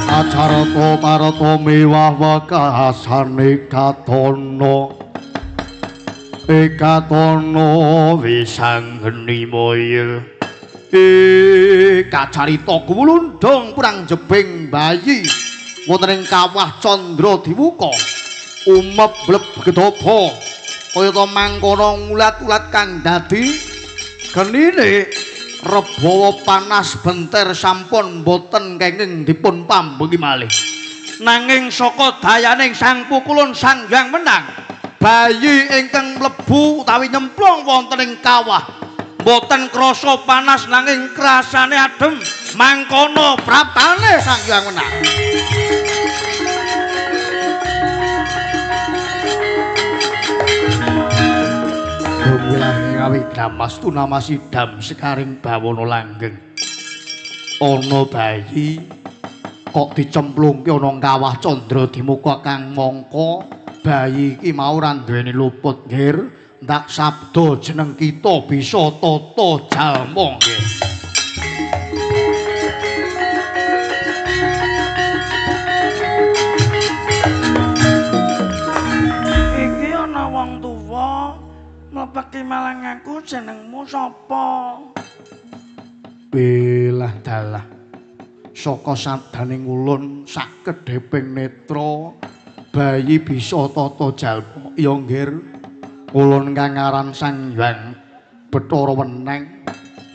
Acarata parata mewah wakasane Katana. Katana wisanggeni moya. Kacarita kuwulundhong kurang jebing bayi wonten ing kawah Candra Dimuka. Umep bleb gedapa kayata mangkono ngulat-ulat kang dadi genine Rebawa panas benter sampun boten kenging dipun pambungi malih. Nanging saka dayaning Sang Pukulun Sang Hyang Wenang, bayi ingkang mlebu utawi nyemplung wonten ing kawah boten krasa panas nanging krasane adem. Mangkono praptane Sang Hyang Wenang. Gawe gramas tunamasidam sekaring bawana langgeng. Ana bayi kok dicemplungke ana kawah Candra Dimuka kang mangka bayi iki mau ora duweni luput nggir. Ndak sabda jeneng kita bisa tata jalma nggih. Iki ana wong tuwa nglepeki malang aku jenengmu sapa? Belah dalah. saka sadaning ulun sakedheping netra bayi bisa tata jalma ya nggir ulun kang aran Sang Hyang Bathara Weneng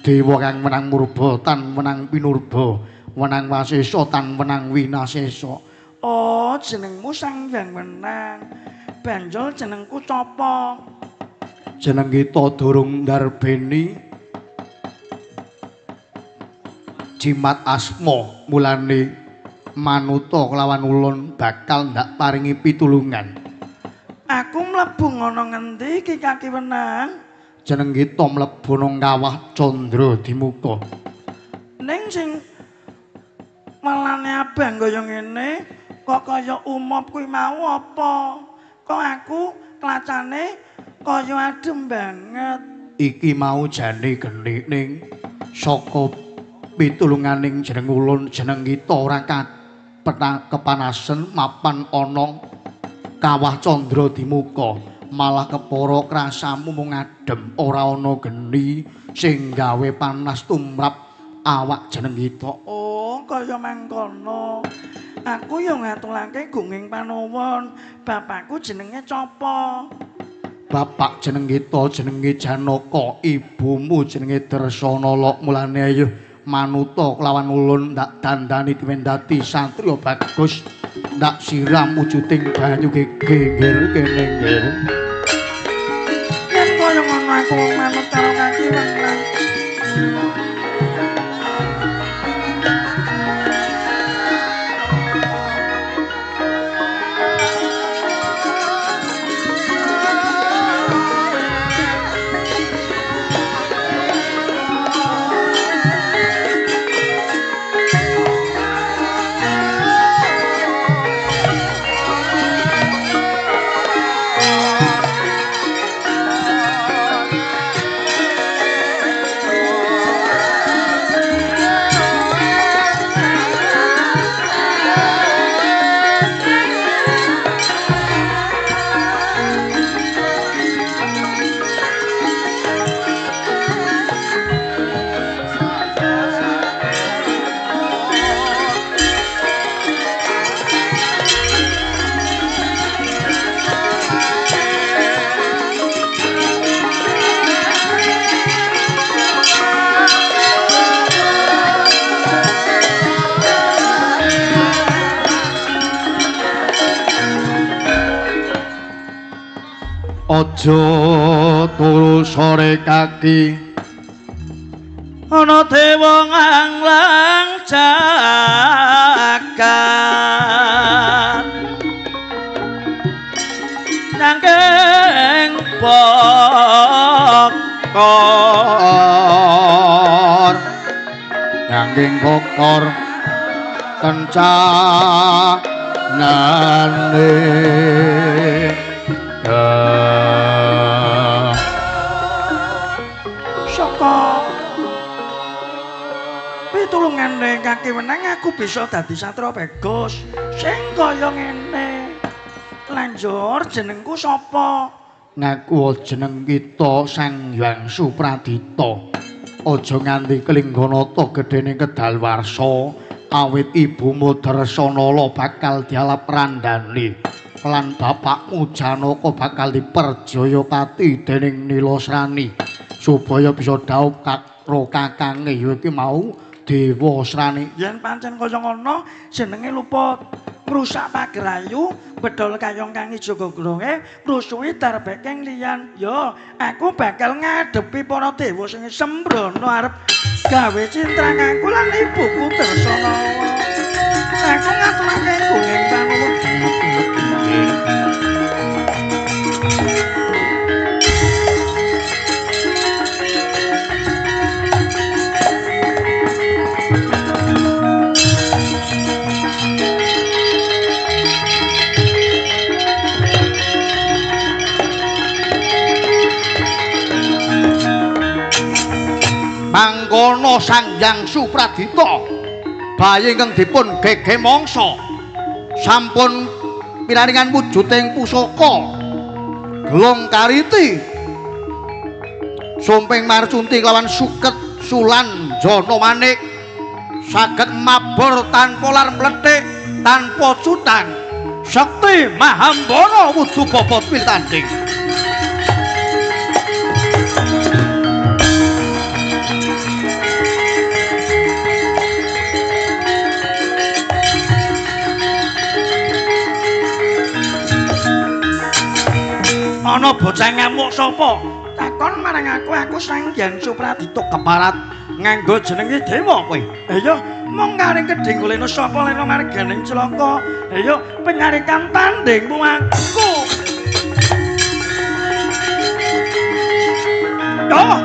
dewa kang menang murba tan menang pinurba menang wasesa tan menang winasesa. Oh, jenengmu Sang Hyang Weneng. Banjur jenengku sapa? Jeneng kita durung ndarbeni jimat asma mulane manuta kelawan ulun bakal ndak paringi pitulungan. Aku mlebu ngono ngendi Ki Kaki Weneng? Jeneng kita mlebu nang kawah Candra Dimuka. Ning sing malane abang kaya ngene kok kaya umop kuwi mau apa? Kok aku klacane kaya adem banget. Iki mau jane geni ning saka pitulunganing jeneng ulun jeneng kita ora kepanasen mapan ana kawah Candra Dimuka malah kepara krasamu mung adem ora ana geni sing gawe panas tumrap awak jeneng kita. Oh, kaya mangkono. Aku ya ngatulake gunging panuwun. Bapakku jenenge Capa? Bapak jeneng kita jenenge Janaka, ibumu jenenge Dresanala. Mulane ayo manuta kelawan ulun ndak dandani diwendati satriya bagus. Ndak siram wujuding banyu geger kene nggih. Yen kaya ngono aku manut karo Kaki Weneng. Aja turu sore kaki Ana dewa nganglang jagat nanging bokor kencanane saka pitulungane Kaki Weneng aku bisa dadi satra bagus sing kaya ngene. Lanjur jenengku sapa? Ngaku jeneng kita Sang Hyang Supradita. Aja nganti kelingganata gedhene Kedalwarsa awit ibumu Dresanala bakal dialap randhane. Lan bapakmu Janaka bakal diperjaya pati dening Nilasrani supaya bisa dhaup karo kakange ya iki mau Dewa Srani. Yen pancen kaya ngono jenenge luput ngrusak pagrayu bedol kayong kang ijo gogrone ngrusuhi darbekeng liyan. Yo aku bakal ngadepi para dewa sing sembrono arep gawe cintrang aku lan ibuku Dresanala. Aku ngaturake gunging panuwun. Mangkono Sang Hyang Supradita bayi ingkang dipun gege mangsa sampun pinaringan wujuding pusaka gelung kariti sumping marcunti kelawan suket sulan jana manik saged mabur tanpa lar mlethik tanpa cutang sekti mahambana wudu bobot piltanding ana bocah ngamuk sapa takon marang aku Sang Hyang Supradita keparat nganggo jenenge dewa kowe ayo mong karing gedhe golekno sapa lena marganing celaka ayo penyarikan tandingmu aku yo oh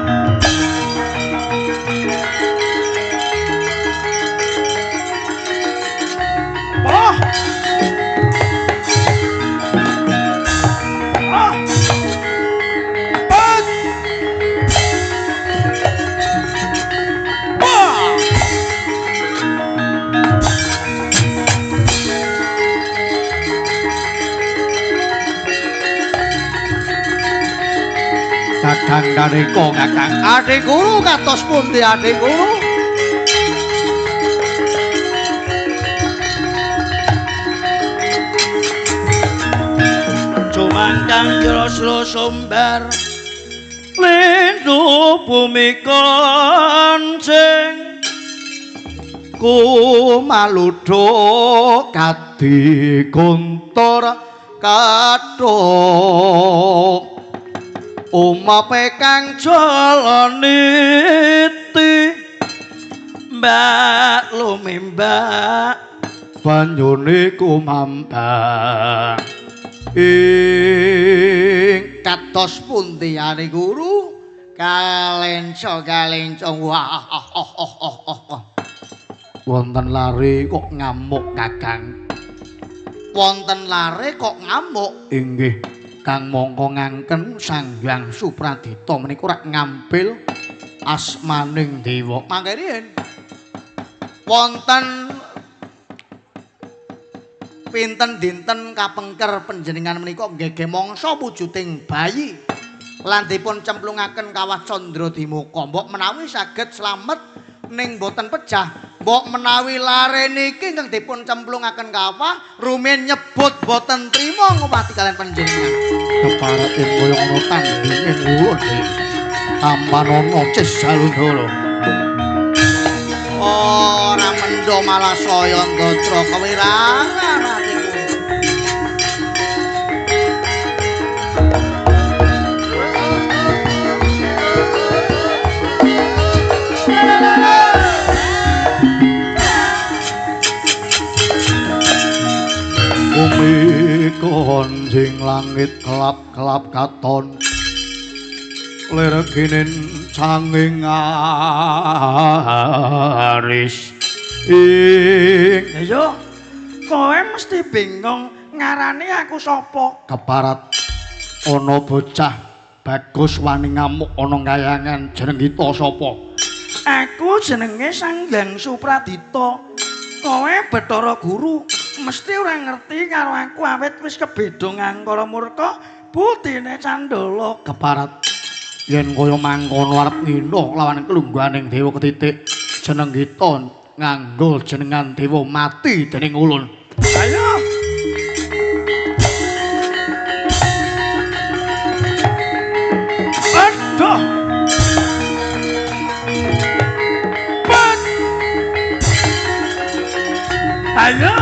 Kakang Dareko kakang Ade Guru katos pundi Ade Guru Cumangkang jero sumber lindu bumi kancing kumaludo kadi guntur kathok umape kang jalaniti mbak lumimbak banyune kumambang ing kados pundi Ade Guru kalenco wah wonten lare kok ngamuk kakang wonten lare kok ngamuk inggih kang mongko ngangken Sang Hyang Supradita menika rak ngambil asmaning dewa mangke riyen wonten pinten dinten kapengker panjenengan menika nggege mangsa wujuding bayi lan dipun cemplungaken kawah Candra Dimuka mbok menawi saged slamet ning boten pejah mbok menawi lare niki ingkang dipun cemplungaken kawah rumiyin nyebut boten trima ngupati kalian panjenengan keparat ing kaya ngono tanding ulun Ambanana Cishalundara ora mendho malah saya ndatra kewirangan atiku bumi konjing langit kelap-kelap katon lereginen sanging aris ayo kowe mesti bingung ngarani aku sapa keparat ana bocah bagus wani ngamuk ana kayangan jeneng kita sapa aku jenenge Sang Hyang Supradita kowe Bathara Guru mesti ora ngerti karo aku awit wis kebeda ngangkara murka butine Candala keparat yen kaya mangkono arep ngino lawan kelungguhaning dewa ketitik jeneng kita nganggo jenengan dewa mati dening ulun ayo aduh ayo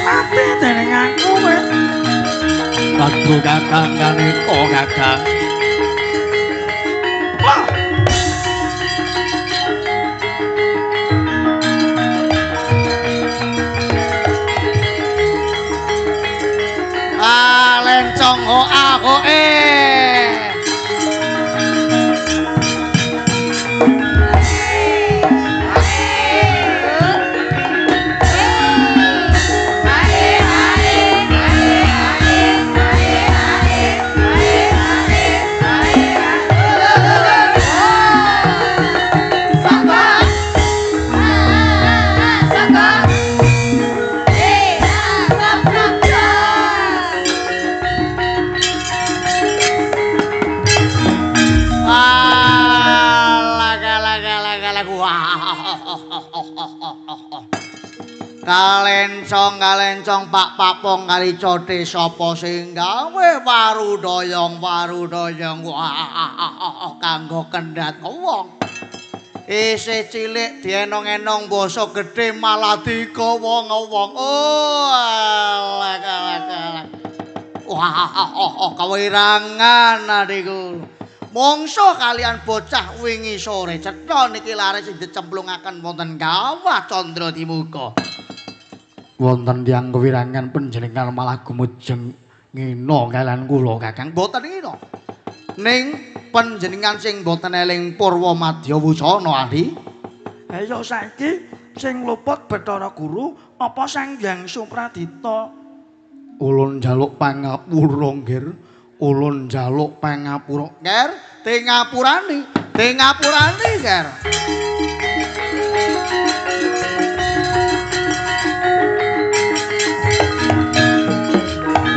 mati dening aku weh Aduh kakang kaneka kakang lencong hoa-hoe Kalencong Pak Papong kali cote sapa sing gawe warudoyong kanggo kendhat wong. Isih cilik dienong-enong basa gedhe malah dikowong-wong. Oh, alak. Kawirangan adiku. Mongso kalian bocah wingi sore cetha niki laris sing dicemplungaken wonten kawah Candra Timuka. Wonten tiyang kewirangan panjenengan malah gumujeng ngina kalian kula Kakang. Boten ngina. Ning panjenengan sing boten eling Purwa Madya Wusana Ali. Ya saiki sing luput Bathara Guru apa Sang Hyang Supradita? Ulun njaluk pangapura, Nger. Ulun njaluk pangapura. Nger, tengapurani, Nger.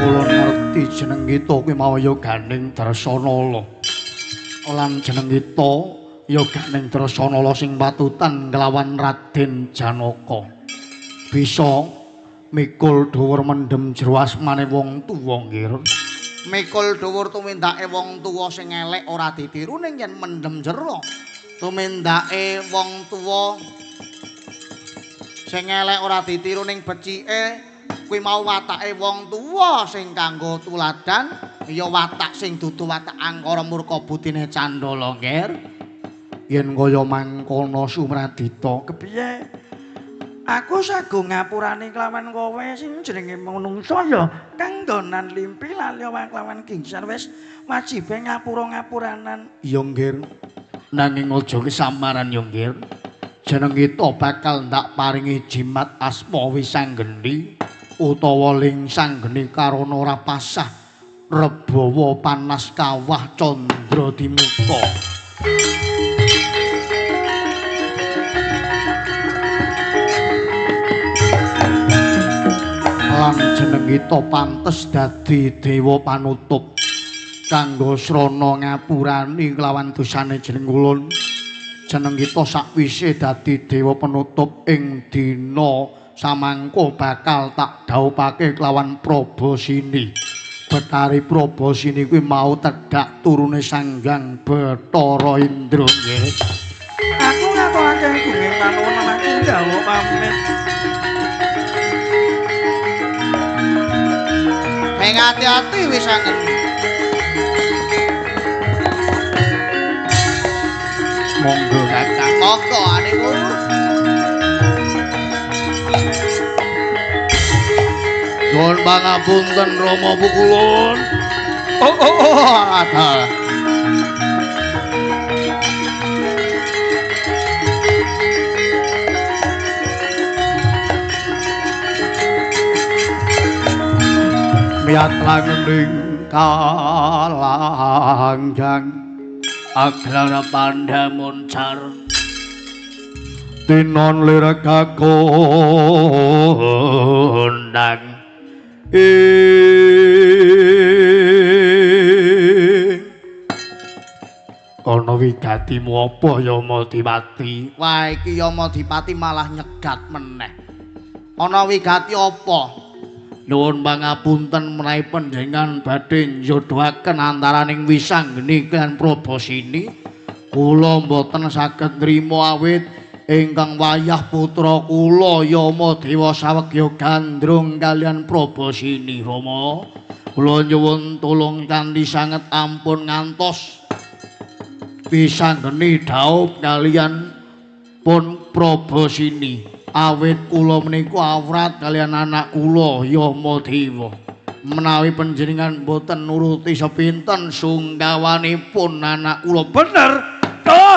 Ulun ngerti jeneng kita kuwi mau ya Ganing Drasanala. Lan jeneng kita ya Ganing Drasanala sing patutan nglawan Raden Janaka. Bisa mikul dhuwur mendhem jero asmane wong tuwa, Nggir. Mikul dhuwur tumindake wong tuwa sing elek ora ditiru ning yen mendhem jero. Tumindake wong tuwa sing elek ora ditiru ning becike kuwi mau watake wong tuwa sing kanggo tuladan ya watak sing dudu watak angkara murka budine Candala, Nggir. Yen kaya mangkono Sumradita Kepiye? Aku sago ngapurani kelawan kowe sing jenenge manungsa ya kang donan limpi lalya kelawan gingsar wis wajibe ngapura-ngapuranan. Ya Nggir. Nanging aja kesamaran ya Nggir. Jeneng kita bakal ndak paringi jimat asma Wisanggeni utawa ling sanggeni karana ora pasah rebawa panas kawah Candra Timuka. Lan jeneng kita pantes dadi dewa panutup kanggo srana ngapurani kelawan dosane jeneng ulun. Jeneng kita sakwise dadi dewa penutup ing dina samangka bakal tak dhawuhake kelawan Prabasini. Betari Prabasini kuwi mau tedhak turune Sang Hyang Bathara Indra. Aku ngaturake gunging panuwun aku ndawuh pamit. Sing ati-ati Wisanggeni. Monggo Kakang, monggo adikku. Nuwun pangapunten Rama Pukulun. Ada. Miat langening kalangjang aglara pandamuncar tinon lir kakondang ana wigatimu apa Yamadipati? Wah iki Yamadipati malah nyegat meneh. Ana wigati apa? Nuwun pangapunten menawi panjenengan badhe njodohaken antaraning Wisanggeni lan Prabasini. Kula mboten saged nrima awit ingkang wayah putra kula Yamadewa sawegya gandrung kalian Prabasini, Rama. Kula nyuwun tulung kanthi sanget ampun ngantos Wisanggeni dhaup kalian pun Prabasini. Awit kula menika awrat kalian anak kula Yamadewa. Menawi panjenengan boten nuruti sepinten sungkawanipun anak kula bener. Toh.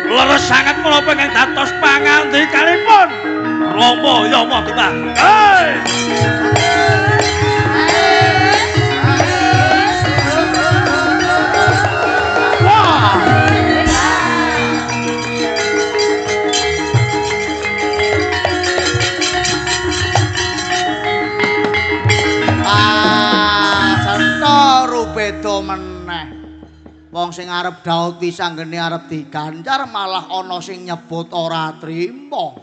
Leres sanget kula pengen dados pangandikanipun Rama Yamadewa. Beda meneh. Wong sing arep daud wisanggene arep diganjar malah ana sing nyebut ora trima.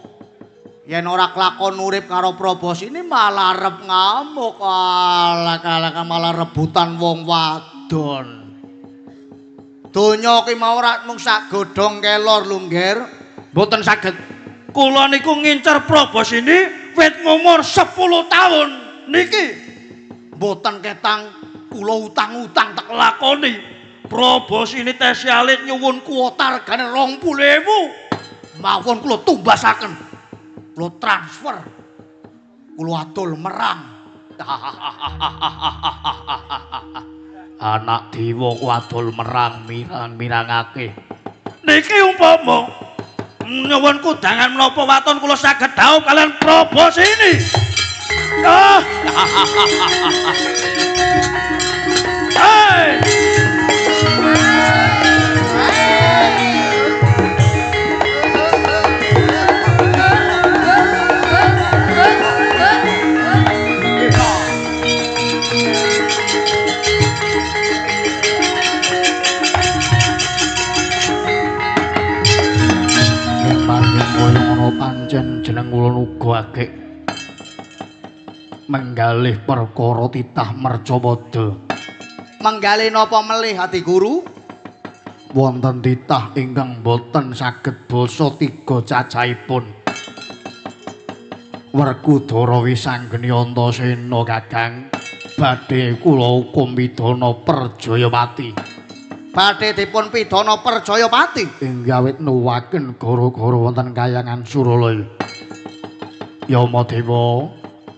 Yen ora kelakon urip karo Probosini malah arep ngamuk. Alah malah rebutan wong wadon. Donya ki mau ora mung sak godhong kelor lungger, Mboten saged. Kula niku ngincer Probosini wit ngumur 10 tahun niki. mboten ketang kula utang-utang tak Lakoni Probosini tesi alit nyuwun kuota regane 20.000. mawon kula tumbasaken. Kula transfer. Kula adol merang. Anak dewa wadul merang mirang-mirangake. Niki umpama nyuwun kudangan menapa waton kula saged dhaup kalian Probosini. Hei! Pancen jeneng kula uga agek menggalih perkara titah mercawada. Menggalih napa melih ati guru? Wonten titah ingkang boten saged basa tiga cacahipun. Werkudara wisanggeni Antasena Kakang badhe kula hukum pidana Perjayapati. Badhe dipun pidana Perjayapati Inggih awit nuwaken gara-gara wonten kayangan Suralaya. Yamadewa,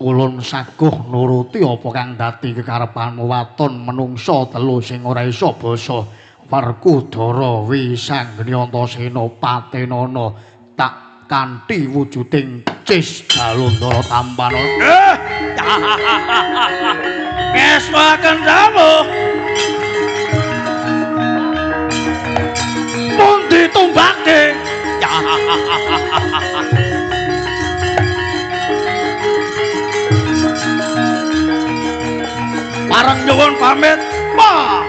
ulun saguh nuruti apa kang dadi kekarepanmu waton menungsa telu sing ora isa basa. Werkudara wisanggeni Antasena Patenana tak kanthi wujuding cis Galundara tampana. Ngeswaken dawuh. Pun ditumbake. Parang nyuwun pamit. Ma.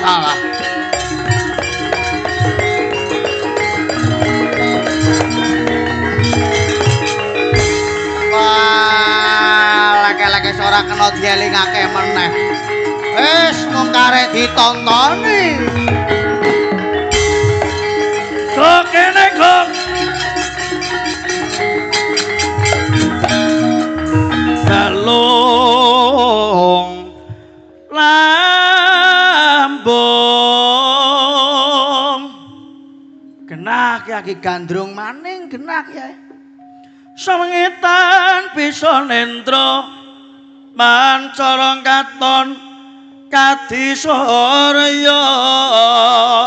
Salah. Wah, laki-laki ora kena dielingake meneh. Wis mung karek ditontoni. Kok kene kok. Galung Genah Ki Gandrung maning genah ya. Sawengitan bisa nendra mancara katon kadisorya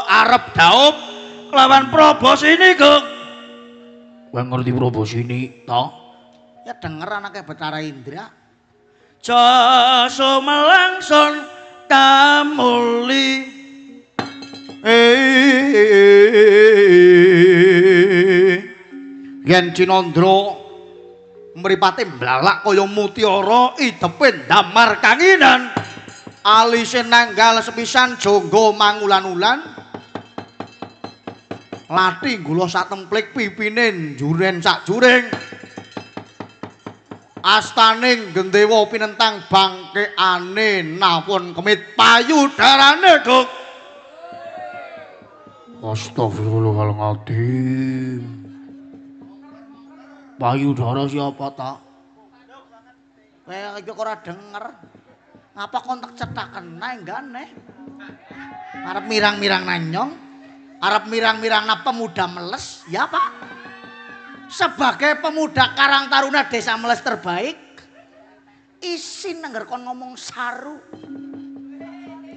arep dhaup lawan Probosini kok. Kowe ngerti Probosini to? Ya denger anake Betara Indra. Jasa melangson kamuli yen Cinandra mripate mblalak kaya mutiara idepe ndamar kanginan alise nanggal sepisan jangga mangulan-ulan lathi gula satemplik pipine njuren sakjuring astaning gendewa pinentang bangkeane napun kemit payudarane Guk. Astagfirullahaladzim. Payudara siapa tak? Kowe iki ora denger. Ngapa kon tak cetaken nae nggane? Arep mirang-mirang nanyong, arep mirang-mirang na pemuda Meles, ya Pak. Sebagai pemuda Karang Taruna Desa Meles terbaik, isin nangger kon ngomong saru.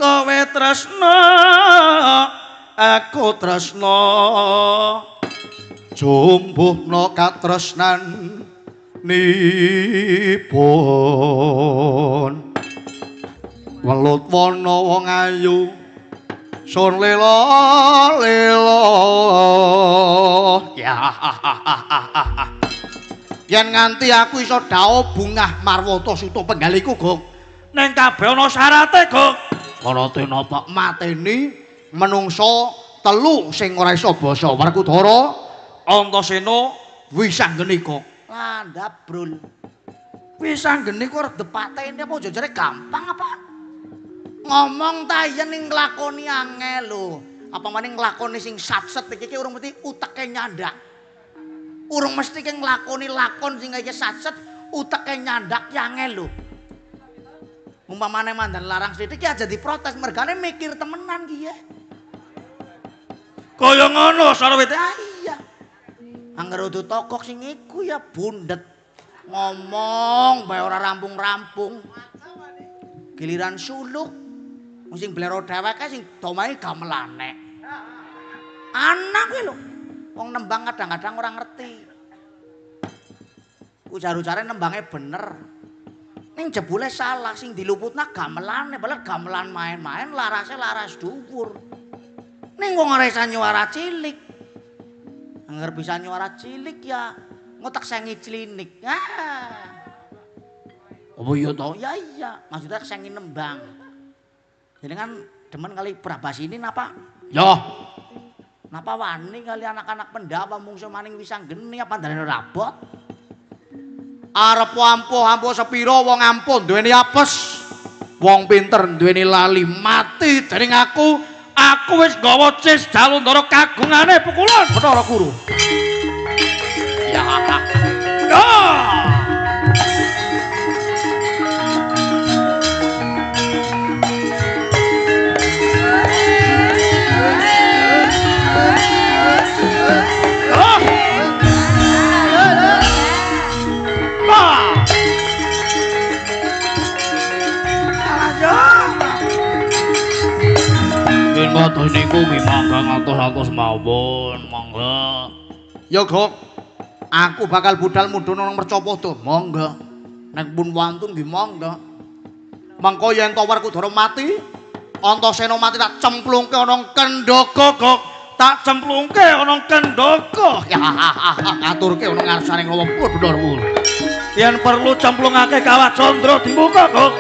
Kowe tresna, aku tresna. Jumbuhna katresnan nipun welut wana wong ayu sun lela lela ya yen nganti aku iso dhao bungah marwata suta penggaliku Gong ning kabeh ana syarate Gong syarate napa mateni menungso telu sing ora iso basa Werkudara Antasena Wisanggenika landhap brul Wisanggenika redep patene apa jajare gampang apa ngomong ta yen ning nglakoni angel lho apa maning nglakoni sing satset iki urung mesti uteke nyandak urung mesti ki nglakoni lakon sing kaya satset uteke nyandak ki angel lho umpamane mandan larang sithik ki aja diprotes mergane mikir temenan ki ya kaya ngono sarwete iya angger udu tokok sing iku ya bundet ngomong bae ora rampung-rampung giliran suluk sing blero dheweke sing domahe gamelane anak kuwi lho wong nembang kadang-kadang ora ngerti ujar-ujare nembange bener ning jebule salah sing diluputna gamelane padahal gamelan main-main larase laras dhuwur ning wong ora iso nyuara cilik angger bisa nyuara cilik ya ngotak sengi klinik apa iya to ya iya maksudnya sengi nembang jadi kan demen kali Prabas ini napa yo napa wani kali anak-anak pendawa mungsu maning Wisanggeni apa ndane rabot arep ampuh sepira wong ampun duweni apes wong pinter duweni lali mati dening aku wis gawa cis Jalundara kagungane pukulan Bathara Guru ya Ngoten niku mimangga ngatos-atos mawon, monggo. Ya, Gok. Aku bakal budal mudhun nang Mercapada, monggo. Nek pun wantun nggih monggo. Mengko yen to Werkudara mati, Antasena mati tak cemplungke ana kendhaka, Gok. Tak cemplungke ana kendhaka. Ya, ngaturke ana ngarsane nglumpur bener wul. Yen perlu cemplungake Kawah Candra dimuka, Gok.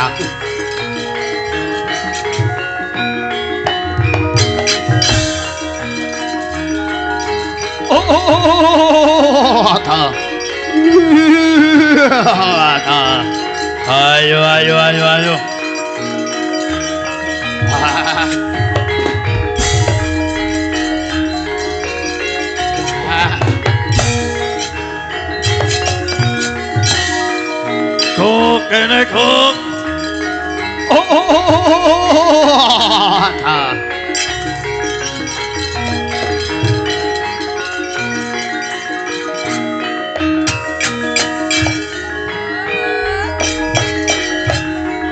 aku. Ada. Ada. Ayo ayo ayo ayo. Kok kene kok. Ada.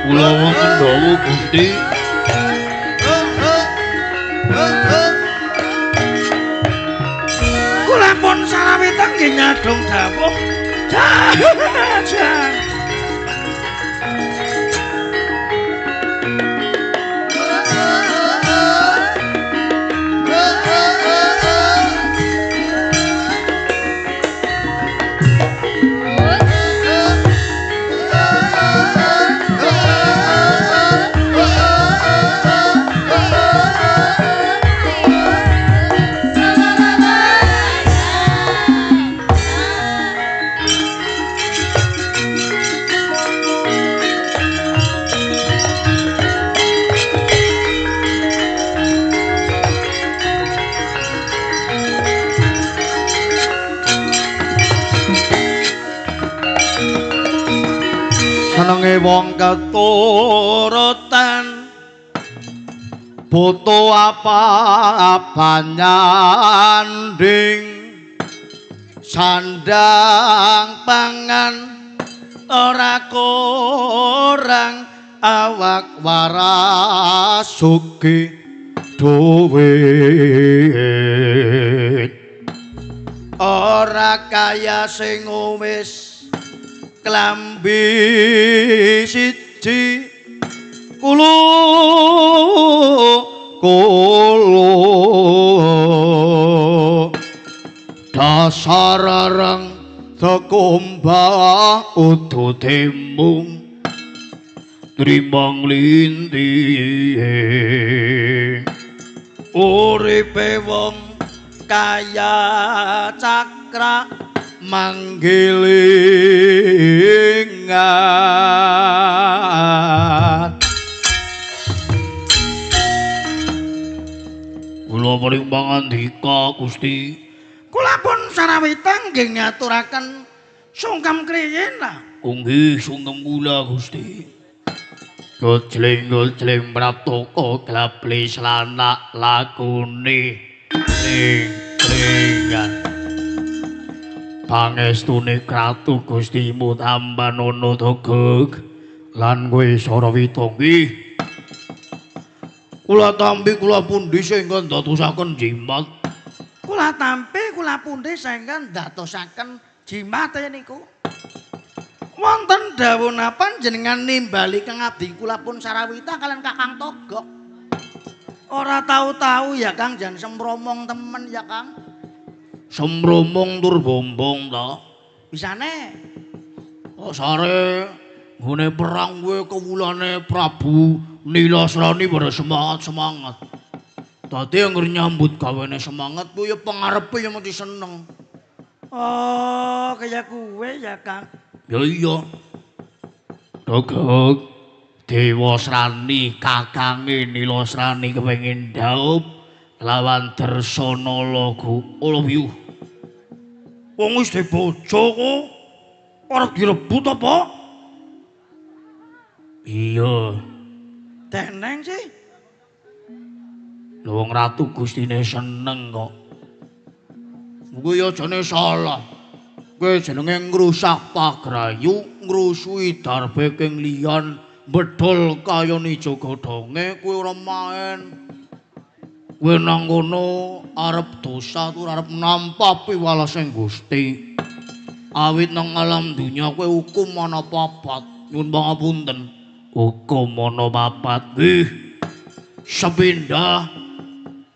Kula wonten dawuh Gusti. Kula pun saraweteng nggih nyadong dawuh. Jang. Senenge wong keturutan butuh apa nyanding sandang pangan ora kurang awak waras sugih duwit ora kaya sing wis klambi siji kulo dasar areng sekombah udu tembung trimang lintih uripe wong kaya cakra manggilingan kula paring pangandika Gusti. Kula pun saraweteng nggih nyaturaken sungkem kriyen lah. Nggih sungkem kula Gusti. Gojling prataka glaplis lanak lakune ling-lingan. Pangestune kratu Gustimu tambanono togeg lan kowe Sarawita nggih. Kula tampi kula pundi sehingga ndadosaken jimat. Kula tampi kula pundi sehingga ndadosaken jimat niku. Wonten dawuh napa jenengan nimbali kang abdi kula pun Sarawita kalian Kakang Togok. Ora tahu-tahu ya Kang jan semromong temen ya Kang. Semromong tur bombong ta. Bisane Kok sare nggone perang kowe kewulane Prabu Nilasrani pada semangat. Dadi anggere nyambut gawene semangat ku ya pengarepe ya mesti seneng. oh kaya kuwe ya Kang. Ya iya. Dogog Dewa Srani kakange Nilasrani kepengin dhaup lawan Darsana Olabyuh. Wong wis bojo kok arep direbut apa? Iya. Teneng sih. Lho wong ratu Gustine seneng kok. Kuwi ya jane salah. Kowe jenenge ngrusak pagrayu, ngrusui darbeking liyan, bedol kaya nijo godhonge kowe ora main. Kowe nang kono arep dosa tur arep nampa piwalasing Gusti. Awit nang alam dunya kowe hukum ana papat. Nyuwun pangapunten. Hukum ana papat nggih. Sepindah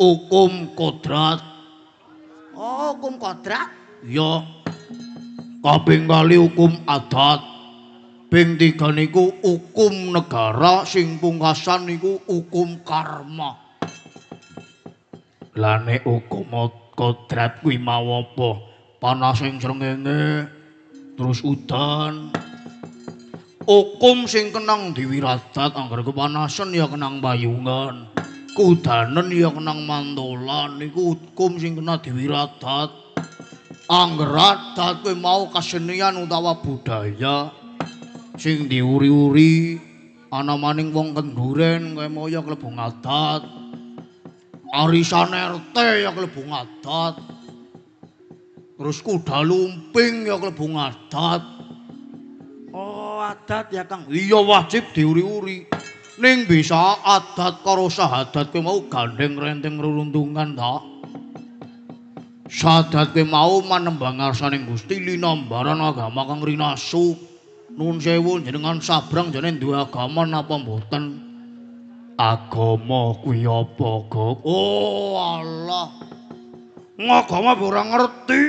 hukum kodrat. Oh, hukum kodrat. Ya. Kaping kali hukum adat. Ping 3 niku hukum negara, sing pungkasan niku hukum karma. Lah nek hukum kodrat kuwi mau apa? Panas sing srengenge, terus udan. Hukum sing kenang diwiradat angger kepanasan ya kenang bayungan. Kudanen ya kenang mandolan niku hukum sing kena diwiradat. Angger adat kuwi mau kesenian utawa budaya sing diuri-uri ana maning wong kenduren kaya mau ya klebu ngadat. Arisan RT ya klebu ngadat. Terus kuda lumping ya klebu ngadat. Oh, adat ya Kang. Iya wajib diuri-uri. Ning bisa adat karo sahadat kuwi mau gandeng renteng reruntungan ta. Sahadat kuwi mau manembang ngarsaning Gusti linambaran agama kang rinasu. Nuwun sewu jenengan sabrang jane duwe agama napa mboten? Agama kuwi apa, Gop? Oh Allah. Ngagama ora ngerti.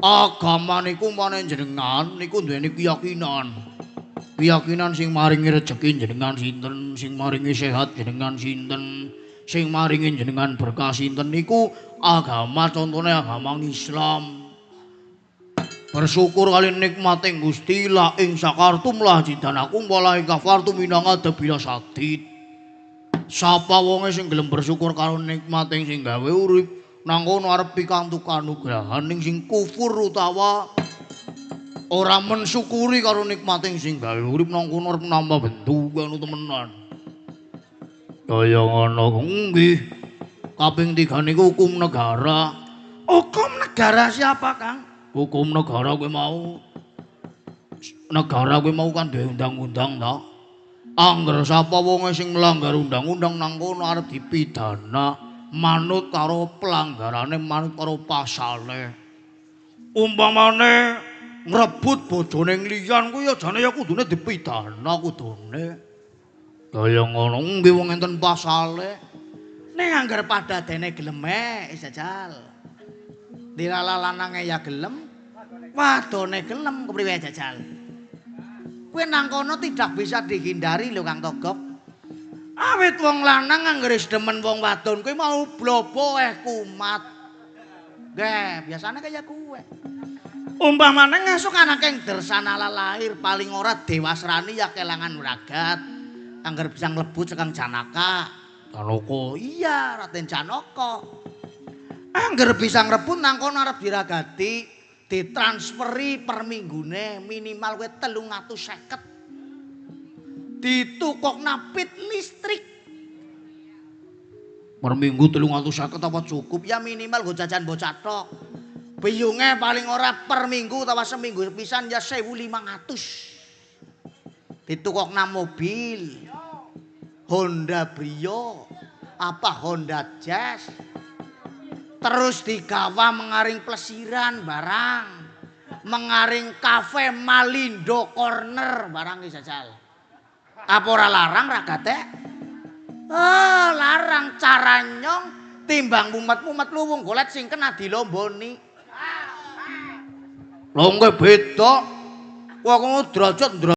Agama niku mane jenengan niku duweni keyakinan. Keyakinan sing maringi rejeki jenengan sinten, sing maringi sehat jenengan sinten, sing maringi jenengan berkah sinten niku agama contone agama Islam. Bersyukur kali nikmating Gusti la ing sakartum lah jidanakum walahi kafartum minanga bila sadid. Sapa wonge sing gelem bersyukur karo nikmating sing gawe urip nang kono arep pikantuk kanugrahan ning sing kufur utawa ora mensyukuri karo nikmating sing gawe urip nang kono arep nambah bentukan temenan. Kaya ngono nggih. Kaping 3 niku hukum negara. Hukum negara siapa, Kang? Hukum negara kuwi mau kan duwe undang-undang ta. Angger sapa wonge sing melanggar undang-undang nang kono arep dipidana manut karo pelanggarane manut karo pasale. Umpamane ngrebut bojone liyan kuwi ya jane ya kudune dipidana kudune. Kaya ngono nggih wong enten pasale. Ning angger padadene gelem jajal. Dilala lanange ya gelem, wadone gelem kepriwe jajal. Kuwi nang kono tidak bisa dihindari lho Kang Togok. Awit wong lanang anggere demen wong wadon kuwi mau blobo kumat. Nggih, biasane kaya kuwe. Umpamane ngesuk anake dersanala lahir paling ora dewasrani ya kelangan wragat. Angger bisa mlebu cekang Janaka. Janaka. Iya, Raden Janaka. Angger bisa ngrebut nang kono arep diragati, ditransferi per minggune minimal kowe 350. Ditukokna pit listrik. Per minggu 350 apa cukup? Ya minimal go jajan bocah tok. Biyunge paling ora per minggu utawa seminggu pisan ya 1.500. Ditukokna mobil. Honda Brio, apa Honda Jazz. Terus digawa mengaring plesiran barang. Mengaring kafe Malindo Corner barang iki jajal. Apa ora larang ragate? Oh, larang cara nyong timbang mumet-mumet luwung golet sing kena dilomboni. Lha engko beda. Wah, derajat